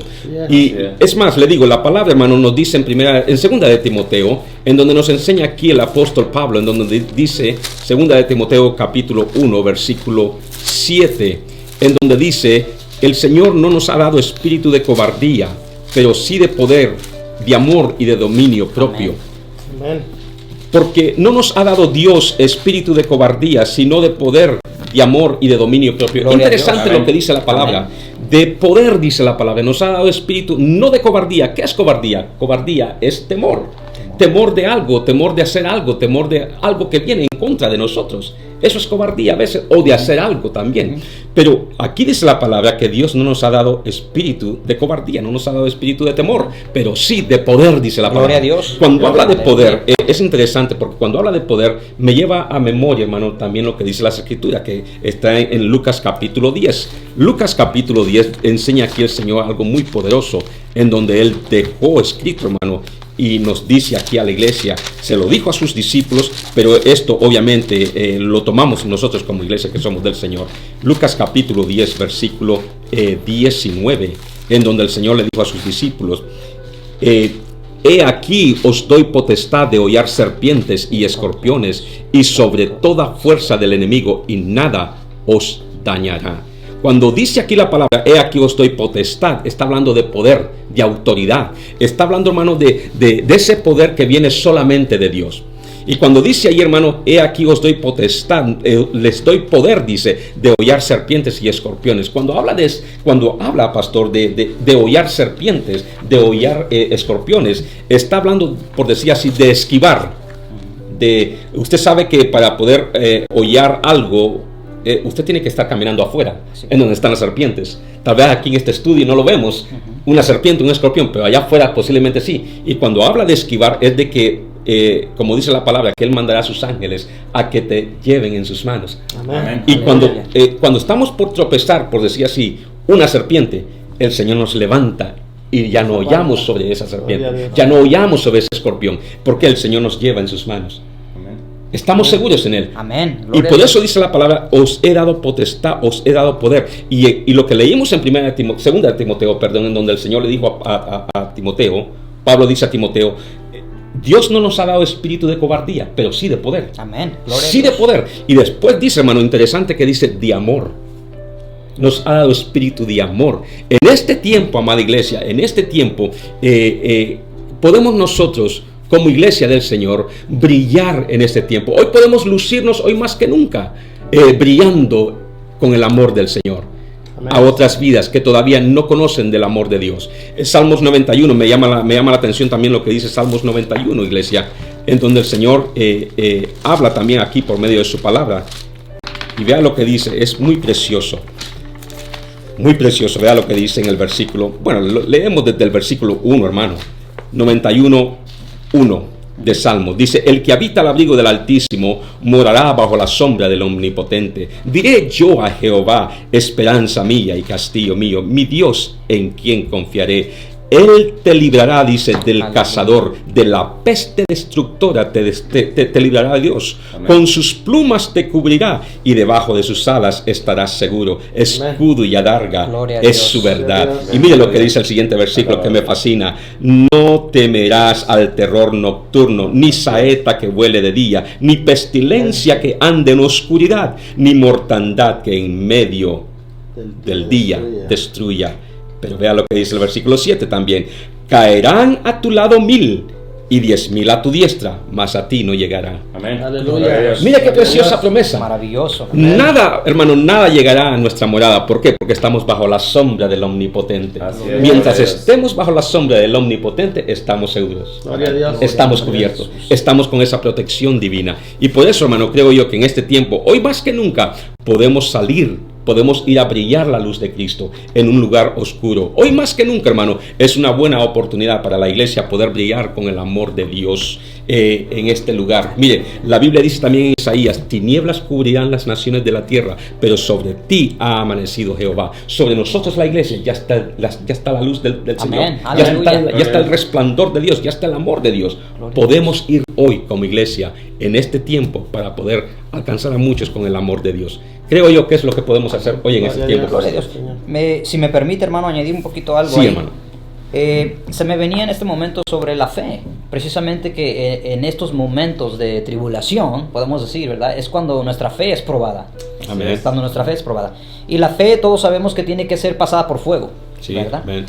Y es más, le digo, la palabra, hermano, nos dice en segunda de Timoteo, en donde nos enseña aquí el apóstol Pablo, en donde dice, segunda de Timoteo capítulo 1, versículo 7, en donde dice, el Señor no nos ha dado espíritu de cobardía, pero sí de poder, de amor y de dominio propio. Amén. Porque no nos ha dado Dios espíritu de cobardía, sino de poder, de amor y de dominio propio. Gloria a Interesante Dios. lo que dice la palabra. Amén. De poder, dice la palabra. Nos ha dado espíritu, no de cobardía. ¿Qué es cobardía? Cobardía es temor. Temor de algo, temor de hacer algo, temor de algo que viene en contra de nosotros. Eso es cobardía a veces, o de hacer algo también. Pero aquí dice la palabra que Dios no nos ha dado espíritu de cobardía, no nos ha dado espíritu de temor, pero sí de poder, dice la palabra. Gloria a Dios. Cuando habla de Aleluya. poder, es interesante porque cuando habla de poder me lleva a memoria, hermano, también lo que dice las escrituras, que está en Lucas capítulo 10. Lucas capítulo 10 enseña aquí el Señor algo muy poderoso, en donde Él dejó escrito, hermano, y nos dice aquí a la iglesia, se lo dijo a sus discípulos, pero esto obviamente lo tomamos nosotros como iglesia que somos del Señor. Lucas capítulo 10, versículo 19, en donde el Señor le dijo a sus discípulos, he aquí os doy potestad de hollar serpientes y escorpiones y sobre toda fuerza del enemigo y nada os dañará. Cuando dice aquí la palabra, he aquí os doy potestad, está hablando de poder, de autoridad. Está hablando, hermano, de ese poder que viene solamente de Dios. Y cuando dice ahí, hermano, he aquí os doy potestad, les doy poder, dice, de hollar serpientes y escorpiones. Cuando habla, pastor, de hollar serpientes, de hollar escorpiones, está hablando, por decir así, de esquivar. Usted sabe que para poder hollar algo, usted tiene que estar caminando afuera, sí, en donde están las serpientes. Tal vez aquí en este estudio no lo vemos, una serpiente, un escorpión, pero allá afuera posiblemente sí. Y cuando habla de esquivar es de que, como dice la palabra, que Él mandará a sus ángeles a que te lleven en sus manos. Amén. Y cuando estamos por tropezar, por decir así, una serpiente, el Señor nos levanta y ya no hollamos sobre esa serpiente, ya no hollamos sobre ese escorpión, porque el Señor nos lleva en sus manos. Estamos seguros en Él. Amén. Y por eso dice la palabra, os he dado potestad, os he dado poder. Y lo que leímos en segunda de Timoteo, en donde el Señor le dijo a Timoteo, Pablo dice a Timoteo, Dios no nos ha dado espíritu de cobardía, pero sí de poder. Amén. Gloria Sí de poder. Y después dice, hermano, interesante que dice de amor. Nos ha dado espíritu de amor. En este tiempo, amada iglesia, en este tiempo, podemos nosotros, como iglesia del Señor, brillar en este tiempo. Hoy podemos lucirnos, hoy más que nunca, brillando con el amor del Señor. Amén. A otras vidas que todavía no conocen del amor de Dios. Salmos 91, me llama la atención también lo que dice Salmos 91, iglesia, en donde el Señor habla también aquí por medio de su palabra. Y vea lo que dice, es muy precioso. Muy precioso, vea lo que dice en el versículo. Bueno, leemos desde el versículo 1, hermano. 91, 1. de Salmo. Dice, el que habita al abrigo del Altísimo morará bajo la sombra del Omnipotente. Diré yo a Jehová, esperanza mía y castillo mío, mi Dios en quien confiaré. Él te librará, dice, del cazador, de la peste destructora te librará Dios. Amén. Con sus plumas te cubrirá y debajo de sus alas estarás seguro. Escudo y adarga Gloria a es Dios. su verdad. Gloria a Dios. Y mire lo que dice el siguiente versículo que me fascina. No temerás al terror nocturno, ni saeta que vuele de día, ni pestilencia que ande en oscuridad, ni mortandad que en medio del día destruya. Pero vea lo que dice el versículo 7 también. Caerán a tu lado 1000 y 10,000 a tu diestra, mas a ti no llegará. Amén. Aleluya. Gloria a Dios. Mira qué preciosa promesa. Maravilloso. Nada, hermano, nada llegará a nuestra morada. ¿Por qué? Porque estamos bajo la sombra del Omnipotente. Así es. Mientras Gloria a Dios. estemos bajo la sombra del Omnipotente, estamos seguros. Gloria a Dios. Estamos Gloria a Dios. cubiertos, estamos con esa protección divina. Y por eso, hermano, creo yo que en este tiempo, hoy más que nunca, podemos ir a brillar la luz de Cristo en un lugar oscuro. Hoy más que nunca, hermano, es una buena oportunidad para la iglesia poder brillar con el amor de Dios en este lugar. Mire, la Biblia dice también en Isaías, tinieblas cubrirán las naciones de la tierra, pero sobre ti ha amanecido Jehová. Sobre nosotros la iglesia ya está la luz del Señor. Amén. Ya está el resplandor de Dios, ya está el amor de Dios. Gloria a Podemos ir hoy como iglesia en este tiempo para poder alcanzar a muchos con el amor de Dios. Creo yo que es lo que podemos hacer hoy en este Gloria a tiempo. Gloria a Dios. Si me permite, hermano, añadir un poquito algo Sí, ahí. hermano. Se me venía en este momento sobre la fe, precisamente que en estos momentos de tribulación, podemos decir, ¿verdad? Es cuando nuestra fe es probada. Amén. Es cuando nuestra fe es probada. Y la fe, todos sabemos que tiene que ser pasada por fuego, Sí, ¿verdad? amén.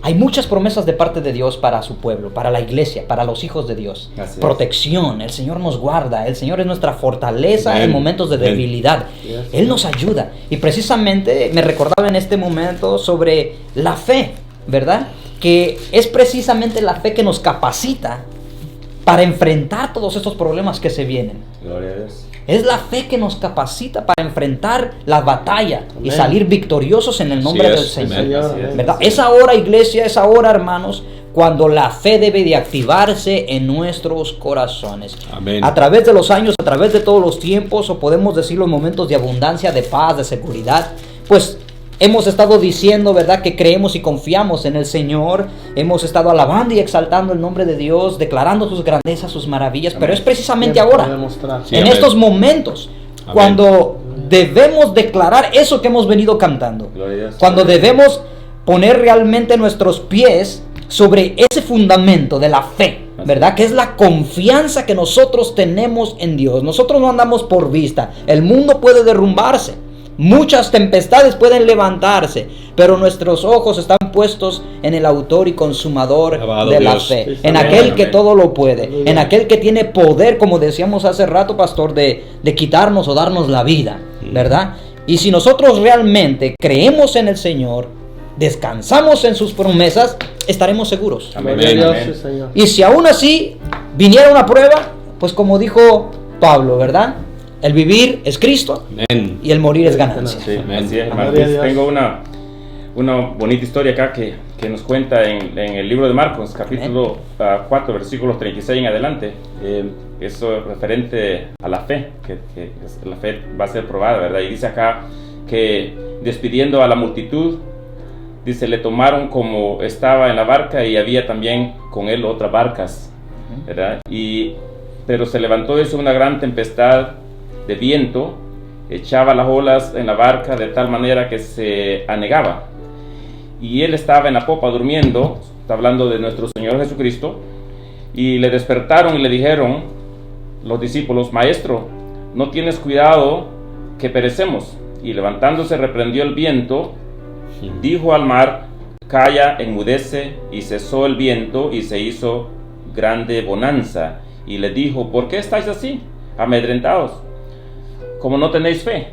Hay muchas promesas de parte de Dios para su pueblo, para la iglesia, para los hijos de Dios. Así es. Protección, el Señor nos guarda, el Señor es nuestra fortaleza Amén. en momentos de Amén. debilidad. Yes. Él nos ayuda. Y precisamente me recordaba en este momento sobre la fe, ¿verdad? Que es precisamente la fe que nos capacita para enfrentar todos estos problemas que se vienen. Gloria a Dios. Es la fe que nos capacita para enfrentar la batalla y Amén. salir victoriosos en el nombre Sí es, del Señor. amén. Señor, Así es. amén. ¿Verdad? Es ahora, iglesia, es ahora, hermanos, cuando la fe debe de activarse en nuestros corazones. Amén. A través de los años, a través de todos los tiempos, o podemos decir los momentos de abundancia, de paz, de seguridad, pues hemos estado diciendo, ¿verdad?, que creemos y confiamos en el Señor. Hemos estado alabando y exaltando el nombre de Dios, declarando sus grandezas, sus maravillas. Pero es precisamente Tiempo de ahora, demostrar. Sí, en amén. estos momentos, Amén. cuando debemos declarar eso que hemos venido cantando. Gloria a Dios. Cuando debemos poner realmente nuestros pies sobre ese fundamento de la fe, ¿verdad? Que es la confianza que nosotros tenemos en Dios. Nosotros no andamos por vista. El mundo puede derrumbarse. Muchas tempestades pueden levantarse, pero nuestros ojos están puestos en el autor y consumador Alabado de la Dios. fe, Sí, en amén. aquel que Amén. todo lo puede, Aleluya. en aquel que tiene poder, como decíamos hace rato, pastor, de quitarnos o darnos la vida, ¿verdad? Y si nosotros realmente creemos en el Señor, descansamos en sus promesas, estaremos seguros. Amén. Gloria a Dios, Amén. sí, Señor. Y si aún así viniera una prueba, pues como dijo Pablo, ¿verdad? El vivir es Cristo Amén. y el morir es ganancia. Sí, Amén. así es, hermano. Gloria a Dios. Tengo una bonita historia acá que nos cuenta en el libro de Marcos, capítulo 4, versículos 36 en adelante. Eso es referente a la fe, que la fe va a ser probada, ¿verdad? Y dice acá que despidiendo a la multitud, dice, le tomaron como estaba en la barca y había también con él otras barcas, ¿verdad? Pero se levantó eso una gran tempestad de viento, echaba las olas en la barca de tal manera que se anegaba. Y él estaba en la popa durmiendo, está hablando de nuestro Señor Jesucristo, y le despertaron y le dijeron los discípulos, Maestro, ¿no tienes cuidado que perecemos? Y levantándose reprendió el viento, dijo al mar, calla, enmudece, y cesó el viento y se hizo grande bonanza. Y le dijo, ¿por qué estáis así, amedrentados? Como no tenéis fe.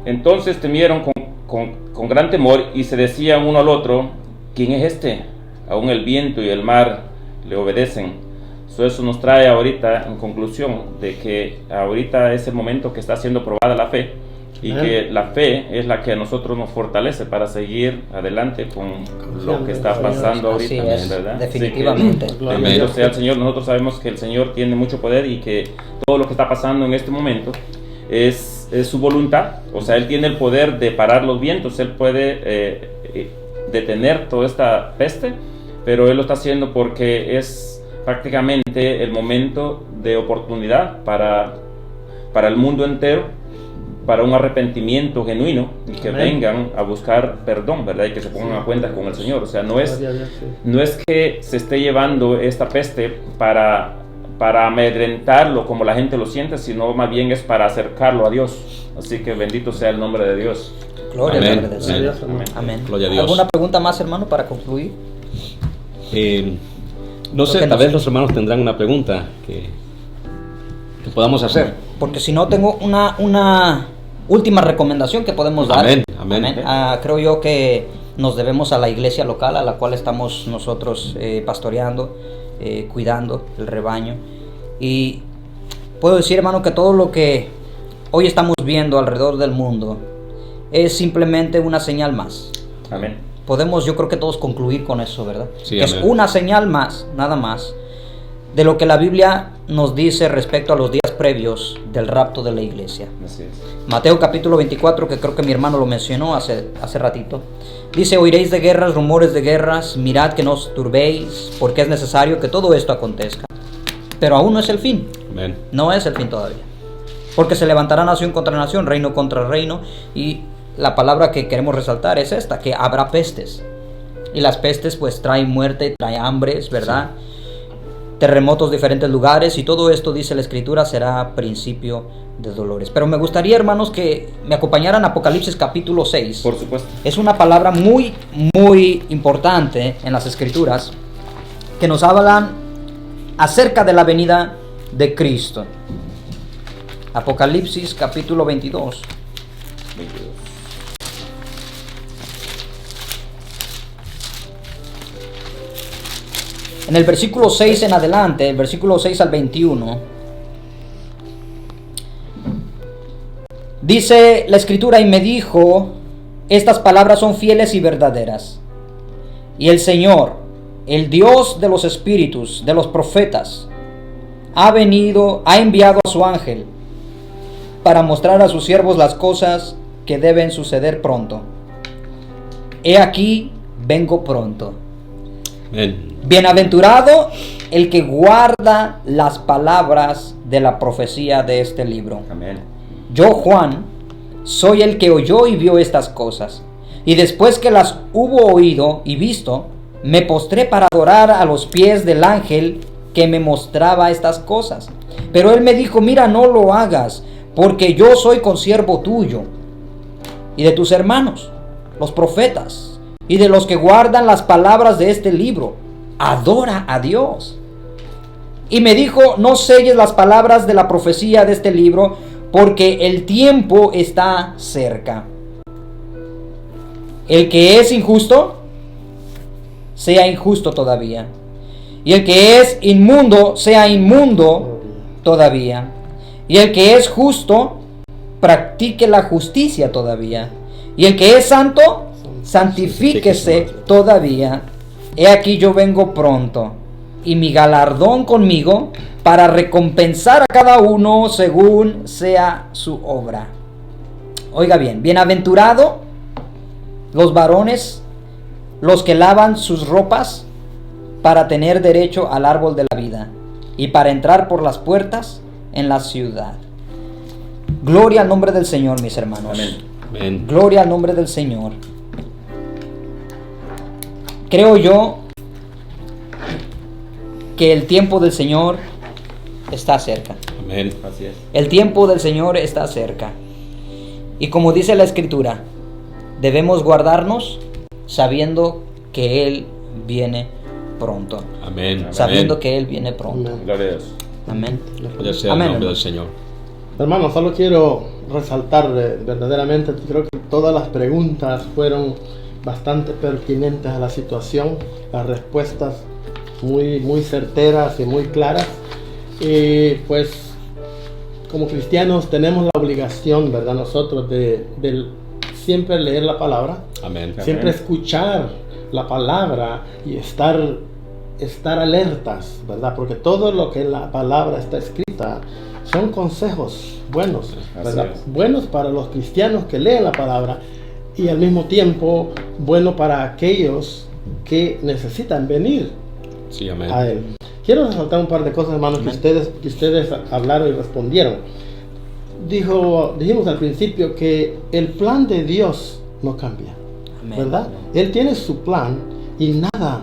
Entonces temieron con gran temor y se decían uno al otro, ¿quién es este? Aún el viento y el mar le obedecen. Eso nos trae ahorita en conclusión de que ahorita es el momento que está siendo probada la fe, y que la fe es la que a nosotros nos fortalece para seguir adelante con lo que está pasando ahorita, así es, ¿verdad? definitivamente. Así que, bendito sea el Señor. Nosotros sabemos que el Señor tiene mucho poder y que todo lo que está pasando en este momento es su voluntad. O sea, Él tiene el poder de parar los vientos, Él puede detener toda esta peste, pero Él lo está haciendo porque es prácticamente el momento de oportunidad para el mundo entero, para un arrepentimiento genuino y que vengan a buscar perdón, ¿verdad? Y que se pongan a cuenta con el Señor. O sea, no es que se esté llevando esta peste para amedrentarlo como la gente lo siente, sino más bien es para acercarlo a Dios. Así que bendito sea el nombre de Dios. Gloria al nombre del Señor. Amén. Amén. Gloria a Dios. ¿Alguna pregunta más, hermano, para concluir? No sé, tal vez los hermanos tendrán una pregunta que podamos hacer. Porque si no, tengo una última recomendación que podemos dar. Amén, amén. Creo yo que nos debemos a la iglesia local a la cual estamos nosotros pastoreando, cuidando el rebaño. Y puedo decir, hermano, que todo lo que hoy estamos viendo alrededor del mundo es simplemente una señal más. Amén. Podemos, yo creo que todos concluir con eso, ¿verdad? Sí, es amén. una señal más, nada más, de lo que la Biblia nos dice respecto a los días previos del rapto de la iglesia. Así es. Mateo capítulo 24, que creo que mi hermano lo mencionó hace ratito, dice: oiréis de guerras, rumores de guerras, mirad que no os turbéis, porque es necesario que todo esto acontezca. Pero aún no es el fin. Amén. No es el fin todavía. Porque se levantará nación contra nación, reino contra reino, y la palabra que queremos resaltar es esta, que habrá pestes. Y las pestes pues traen muerte, traen hambres, ¿verdad? Sí. Terremotos en diferentes lugares, y todo esto, dice la Escritura, será principio de dolores. Pero me gustaría, hermanos, que me acompañaran a Apocalipsis capítulo 6. Por supuesto. Es una palabra muy, muy importante en las Escrituras, que nos hablan acerca de la venida de Cristo. Apocalipsis capítulo 22. En el versículo 6 en adelante, el versículo 6 al 21, dice la Escritura: y me dijo, estas palabras son fieles y verdaderas. Y el Señor, el Dios de los espíritus, de los profetas, ha enviado a su ángel para mostrar a sus siervos las cosas que deben suceder pronto. He aquí, vengo pronto. Amén. Bienaventurado el que guarda las palabras de la profecía de este libro. Amén. Yo, Juan, soy el que oyó y vio estas cosas. Y después que las hubo oído y visto, me postré para adorar a los pies del ángel que me mostraba estas cosas. Pero él me dijo: mira, no lo hagas, porque yo soy consiervo tuyo y de tus hermanos, los profetas, y de los que guardan las palabras de este libro. Adora a Dios. Y me dijo: no selles las palabras de la profecía de este libro, porque el tiempo está cerca. El que es injusto, sea injusto todavía. Y el que es inmundo, sea inmundo todavía. Y el que es justo, practique la justicia todavía. Y el que es santo, santifíquese todavía. He aquí, yo vengo pronto, y mi galardón conmigo, para recompensar a cada uno según sea su obra. Oiga bien: bienaventurado los varones, los que lavan sus ropas, para tener derecho al árbol de la vida, y para entrar por las puertas en la ciudad. Gloria al nombre del Señor, mis hermanos. Amén. Amén. Gloria al nombre del Señor. Creo yo que el tiempo del Señor está cerca. Amén. Así es. El tiempo del Señor está cerca. Y como dice la Escritura, debemos guardarnos sabiendo que Él viene pronto. Amén. Sabiendo Amén. que Él viene pronto. Amén. Gloria a Dios. Amén. Gloria sea el Amén, nombre hermano. del Señor. Hermano, solo quiero resaltar verdaderamente, creo que todas las preguntas fueron bastante pertinentes a la situación, las respuestas muy certeras y muy claras. Y pues como cristianos tenemos la obligación, ¿verdad? Nosotros de siempre leer la palabra, Amén. siempre escuchar la palabra y estar alertas, ¿verdad? Porque todo lo que en la palabra está escrita son consejos buenos, ¿verdad? Buenos para los cristianos que leen la palabra y al mismo tiempo bueno para aquellos que necesitan venir Sí, amén. a Él. Quiero resaltar un par de cosas, hermanos, que ustedes hablaron y respondieron. Dijimos al principio que el plan de Dios no cambia, Amén. ¿verdad? Él tiene su plan y nada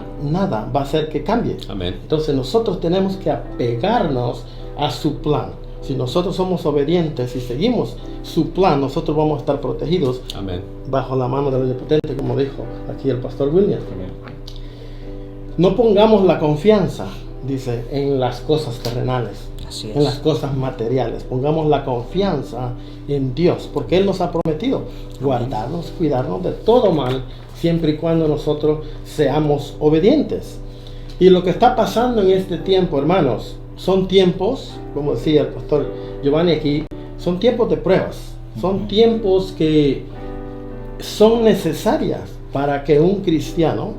va a hacer que cambie. Amén. Entonces nosotros tenemos que apegarnos a su plan. Si nosotros somos obedientes y seguimos su plan, nosotros vamos a estar protegidos Amén. bajo la mano del Omnipotente, como dijo aquí el pastor William. Amén. No pongamos la confianza, dice, en las cosas terrenales, Así en las es. cosas materiales. Pongamos la confianza en Dios, porque Él nos ha prometido guardarnos, cuidarnos de todo mal, siempre y cuando nosotros seamos obedientes. Y lo que está pasando en este tiempo, hermanos, son tiempos, como decía el pastor Giovanni aquí, son tiempos de pruebas, son tiempos que son necesarias para que un cristiano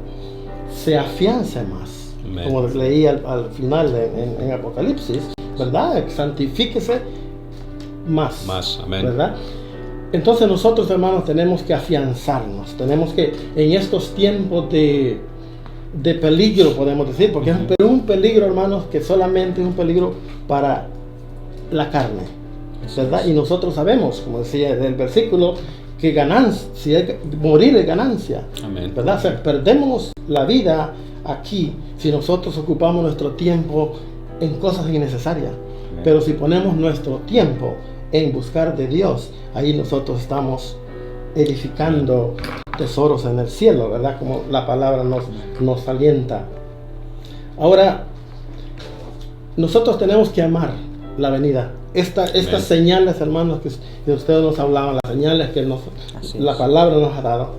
se afiance más. Amén. Como leí al final en Apocalipsis, ¿verdad? Santifíquese más. Más, amén. ¿Verdad? Entonces nosotros, hermanos, tenemos que afianzarnos, tenemos que en estos tiempos de peligro, podemos decir, porque es un peligro, hermanos, que solamente es un peligro para la carne, ¿verdad? Y nosotros sabemos, como decía el versículo, que morir es ganancia, Amén. ¿verdad? O sea, perdemos la vida aquí si nosotros ocupamos nuestro tiempo en cosas innecesarias. Pero si ponemos nuestro tiempo en buscar de Dios, ahí nosotros estamos edificando tesoros en el cielo, ¿verdad? Como la palabra nos alienta. Ahora, nosotros tenemos que amar la venida. Estas señales, hermanos, que ustedes nos hablaban, las señales que la palabra nos ha dado,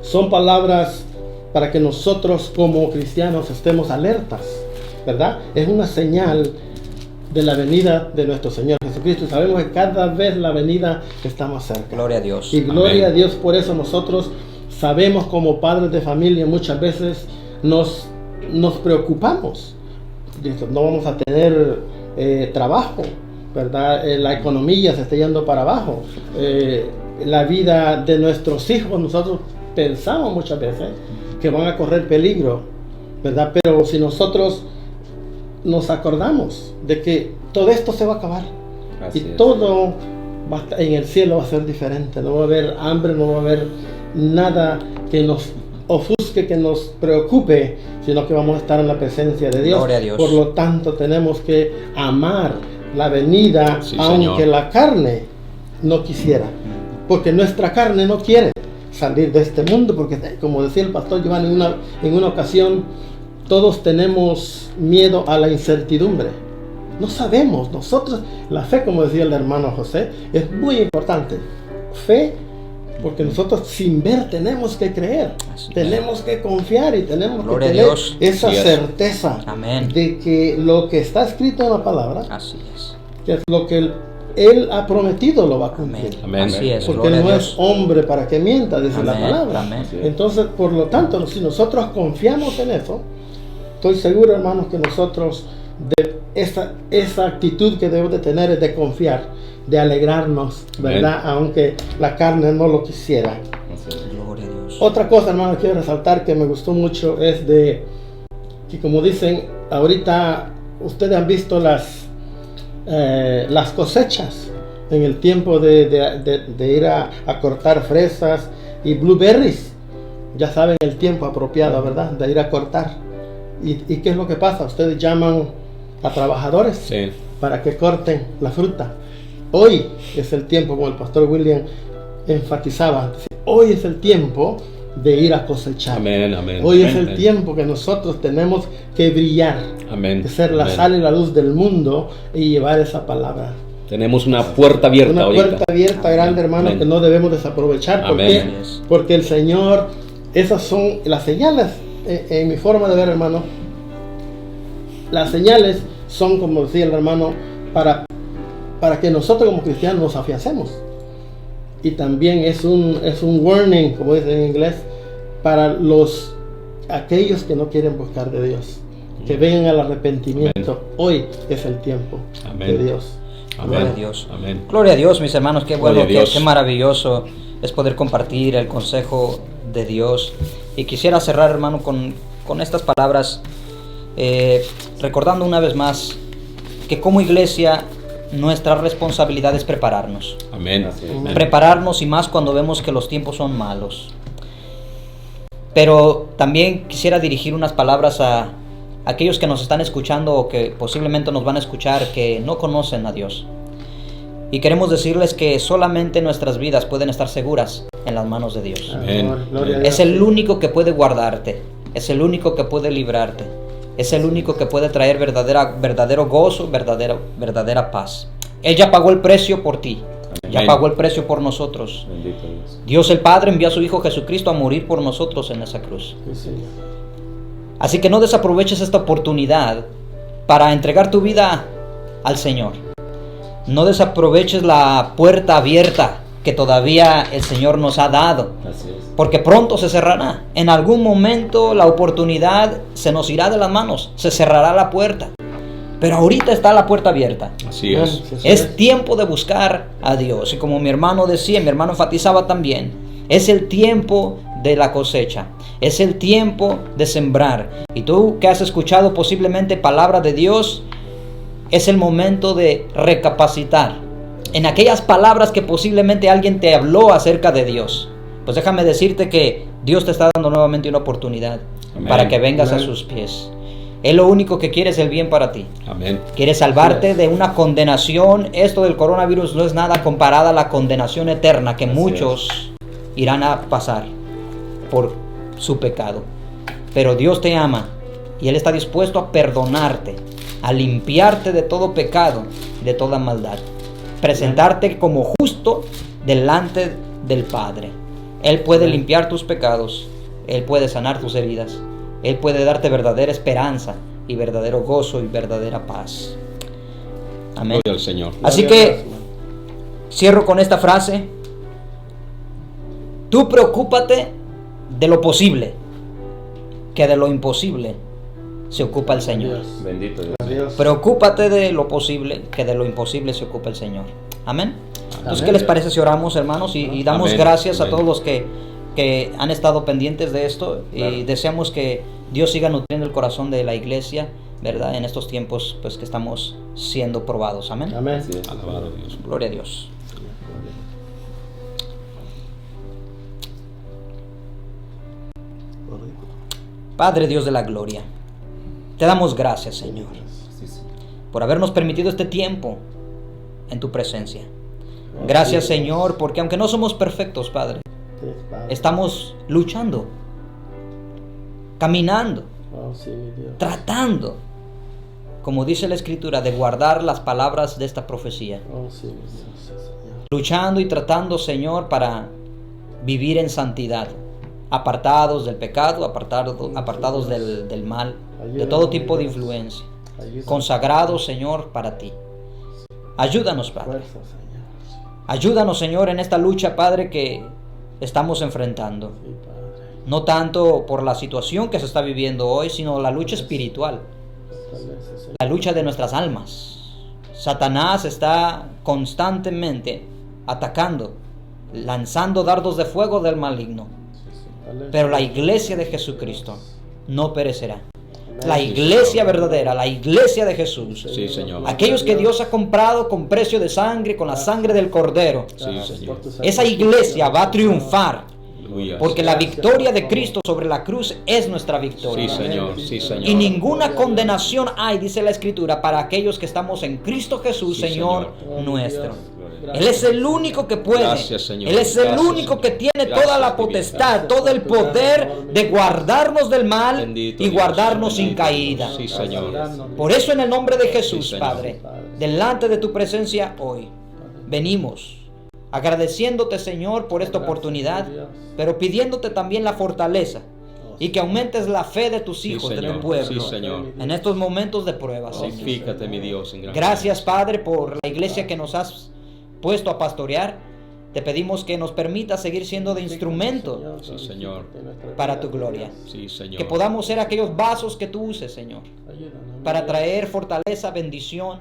son palabras para que nosotros como cristianos estemos alertas, ¿verdad? Es una señal de la venida de nuestro Señor Jesucristo. Y sabemos que cada vez la venida está más cerca. Gloria a Dios. Y gloria Amén. a Dios, por eso nosotros sabemos como padres de familia muchas veces nos preocupamos. No vamos a tener trabajo, ¿verdad? La economía se está yendo para abajo. La vida de nuestros hijos, nosotros pensamos muchas veces que van a correr peligro, ¿verdad? Pero si nosotros nos acordamos de que todo esto se va a acabar, Así y es. todo en el cielo va a ser diferente, no va a haber hambre, no va a haber nada que nos ofusque, que nos preocupe, sino que vamos a estar en la presencia de Dios. Gloria a Dios. Por lo tanto, tenemos que amar la venida, Sí, aunque Señor. la carne no quisiera, porque nuestra carne no quiere salir de este mundo, porque como decía el pastor Giovanni en una ocasión, todos tenemos miedo a la incertidumbre. No sabemos, nosotros, la fe, como decía el hermano José, es muy importante. Fe, porque nosotros sin ver tenemos que creer, Así es. tenemos que confiar y tenemos Gloria que a tener Dios. esa Así es. certeza Amén. de que lo que está escrito en la palabra, Así es. que es lo que Él ha prometido, lo va a cumplir. Amén. Amén. Así es. Porque Gloria a no Dios. es hombre para que mienta, dice la Amén, palabra. amén. Entonces, por lo tanto, si nosotros confiamos en eso, estoy seguro, hermanos, que nosotros, de esa actitud que debemos de tener es de confiar, de alegrarnos, ¿verdad? Aunque la carne no lo quisiera. Así es. Gloria a Dios. Otra cosa, hermanos, quiero resaltar que me gustó mucho es de que, como dicen, ahorita ustedes han visto las cosechas en el tiempo de ir a cortar fresas y blueberries. Ya saben el tiempo apropiado, ¿verdad? De ir a cortar. ¿Y qué es lo que pasa? Ustedes llaman a trabajadores Sí. para que corten la fruta. Hoy es el tiempo, como el pastor William enfatizaba, hoy es el tiempo de ir a cosechar. Amén, amén. Hoy es el Amén. tiempo que nosotros tenemos que brillar, Amén. de ser la Amén. sal y la luz del mundo y llevar esa palabra. Tenemos una puerta abierta Una ahorita. puerta abierta grande, hermano, Amén. que no debemos desaprovechar. ¿Por Amén. qué? Así es. Porque el Señor, esas son las señales, en mi forma de ver, hermano. Las señales son, como decía el hermano, para para que nosotros como cristianos nos afiancemos. Y también es un warning, como dicen en inglés, para aquellos que no quieren buscar de Dios, que vengan al arrepentimiento. Amén. Hoy es el tiempo. Amén. De Dios. Amén. Gloria a Dios. Amén. Gloria a Dios, mis hermanos. Qué bueno, qué maravilloso es poder compartir el consejo de Dios. Y quisiera cerrar, hermano, con estas palabras, recordando una vez más que como iglesia nuestra responsabilidad es prepararnos. Amén. Prepararnos, y más cuando vemos que los tiempos son malos. Pero también quisiera dirigir unas palabras a aquellos que nos están escuchando o que posiblemente nos van a escuchar, que no conocen a Dios. Y queremos decirles que solamente nuestras vidas pueden estar seguras en las manos de Dios. Amén. Es el único que puede guardarte, es el único que puede librarte, es el único que puede traer verdadero gozo, verdadera paz. Él ya pagó el precio por ti. Ya pagó el precio por nosotros. Dios el Padre envió a su Hijo Jesucristo a morir por nosotros en esa cruz. Así que no desaproveches esta oportunidad para entregar tu vida al Señor. No desaproveches la puerta abierta que todavía el Señor nos ha dado. Porque pronto se cerrará. En algún momento la oportunidad se nos irá de las manos. Se cerrará la puerta. Pero ahorita está la puerta abierta. Así es. Es tiempo de buscar a Dios. Y como mi hermano decía, mi hermano enfatizaba también, es el tiempo de la cosecha. Es el tiempo de sembrar. Y tú que has escuchado posiblemente palabra de Dios, es el momento de recapacitar en aquellas palabras que posiblemente alguien te habló acerca de Dios. Pues déjame decirte que Dios te está dando nuevamente una oportunidad. Amén. Para que vengas a sus pies. Él lo único que quiere es el bien para ti. Amén. Quiere salvarte de una condenación. Esto del coronavirus no es nada comparada a la condenación eterna que muchos irán a pasar por su pecado. Pero Dios te ama y Él está dispuesto a perdonarte, a limpiarte de todo pecado, de toda maldad, presentarte como justo delante del Padre. Él puede limpiar tus pecados, Él puede sanar tus heridas, Él puede darte verdadera esperanza y verdadero gozo y verdadera paz. Amén. Gloria al Señor. Así que cierro con esta frase: tú preocúpate de lo posible, que de lo imposible se ocupa el Señor. Bendito Dios. Preocúpate de lo posible, que de lo imposible se ocupa el Señor. Amén. Entonces, ¿qué les parece si oramos, hermanos? Y damos gracias a todos los que han estado pendientes de esto. Y deseamos que Dios siga nutriendo el corazón de la iglesia, ¿verdad? En estos tiempos pues que estamos siendo probados. Amén. Amén. Alabado Dios. Gloria a Dios. Padre Dios de la gloria, te damos gracias, Señor, por habernos permitido este tiempo en tu presencia. Gracias, Señor, porque aunque no somos perfectos, Padre, estamos luchando, caminando, tratando, como dice la Escritura, de guardar las palabras de esta profecía. Luchando y tratando, Señor, para vivir en santidad, apartados del pecado, apartados del mal, de todo tipo de influencia, consagrados, Señor, para ti. Ayúdanos, Padre. Ayúdanos, Señor, en esta lucha, Padre, que estamos enfrentando. No tanto por la situación que se está viviendo hoy, sino la lucha espiritual, la lucha de nuestras almas. Satanás está constantemente atacando, lanzando dardos de fuego del maligno. Pero la iglesia de Jesucristo no perecerá. La iglesia verdadera, la iglesia de Jesús. Sí, Señor. Aquellos que Dios ha comprado con precio de sangre, con la sangre del Cordero. Sí, Señor. Esa iglesia va a triunfar. Aleluya. Porque la victoria de Cristo sobre la cruz es nuestra victoria. Sí, Señor. Sí, Señor. Y ninguna condenación hay, dice la Escritura, para aquellos que estamos en Cristo Jesús, Sí, Señor, Señor. nuestro. Él es el único que puede. Gracias, Señor. Él es el Gracias, único que tiene Gracias, toda la divina. potestad, todo el poder de guardarnos del mal Bendito y Dios, guardarnos sin bendito caída. Dios. Sí, Señor. Por eso, en el nombre de Jesús, Sí, Señor. Padre, delante de tu presencia hoy, venimos agradeciéndote, Señor, por esta oportunidad, pero pidiéndote también la fortaleza y que aumentes la fe de tus Sí, hijos, de Señor. tu pueblo, Sí, Señor. en estos momentos de prueba, Señor. Santifícate, mi Dios, en gran Gracias, manera. Padre, por la iglesia que nos has puesto a pastorear. Te pedimos que nos permitas seguir siendo de instrumento Sí, Señor. para tu gloria. Sí, Señor. Que podamos ser aquellos vasos que tú uses, Señor, Ayúdanos, para mi traer fortaleza, bendición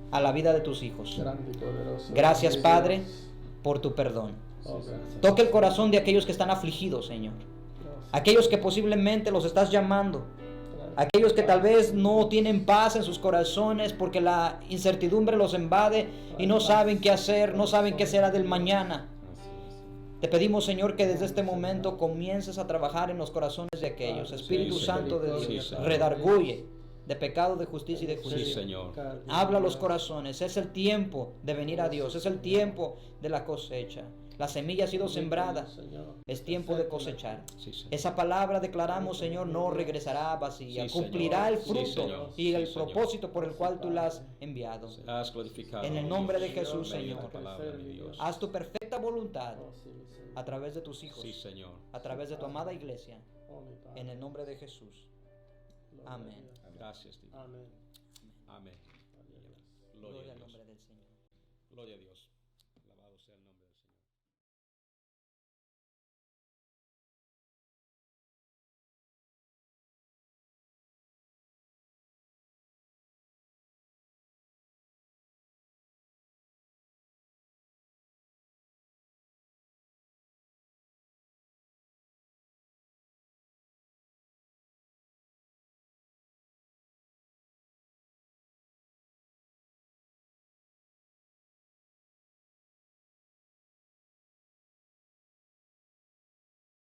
a la vida de tus hijos. Dios, grande y poderoso. Gracias, Mi Padre, Dios. por tu perdón. Oh, gracias. Toca el corazón de aquellos que están afligidos, Señor. Gracias. Aquellos que posiblemente los estás llamando. Aquellos que tal vez no tienen paz en sus corazones porque la incertidumbre los invade y no saben qué hacer, no saben qué será del mañana. Así es. Te pedimos, Señor, que desde este momento comiences a trabajar en los corazones de aquellos. Espíritu Sí, Santo de sí, Dios, Señor. redarguye de pecado, de justicia y de Sí, justicia. Señor. Habla a los corazones. Es el tiempo de venir a Dios. Es el tiempo de la cosecha. La semilla ha sido sembrada. Es tiempo de cosechar. Sí, Señor. Esa palabra declaramos, Señor, no regresará vacía. Sí, Cumplirá el Señor. Sí, fruto Señor. y el Sí, Señor. propósito por el cual tú la has enviado. Has glorificado. En el nombre de Dios. Jesús, Bendita Señor. palabra, mi Dios. Haz tu perfecta voluntad Oh, sí, mi Señor. a través de tus hijos, Sí, Señor. a través de tu amada iglesia, Oh, mi Padre. en el nombre de Jesús. Gloria a Amén. Dios. Gracias, Dios. Amén. Amén. Gloria a Dios. Gloria Gloria a al Dios. nombre del Señor. Gloria a Dios.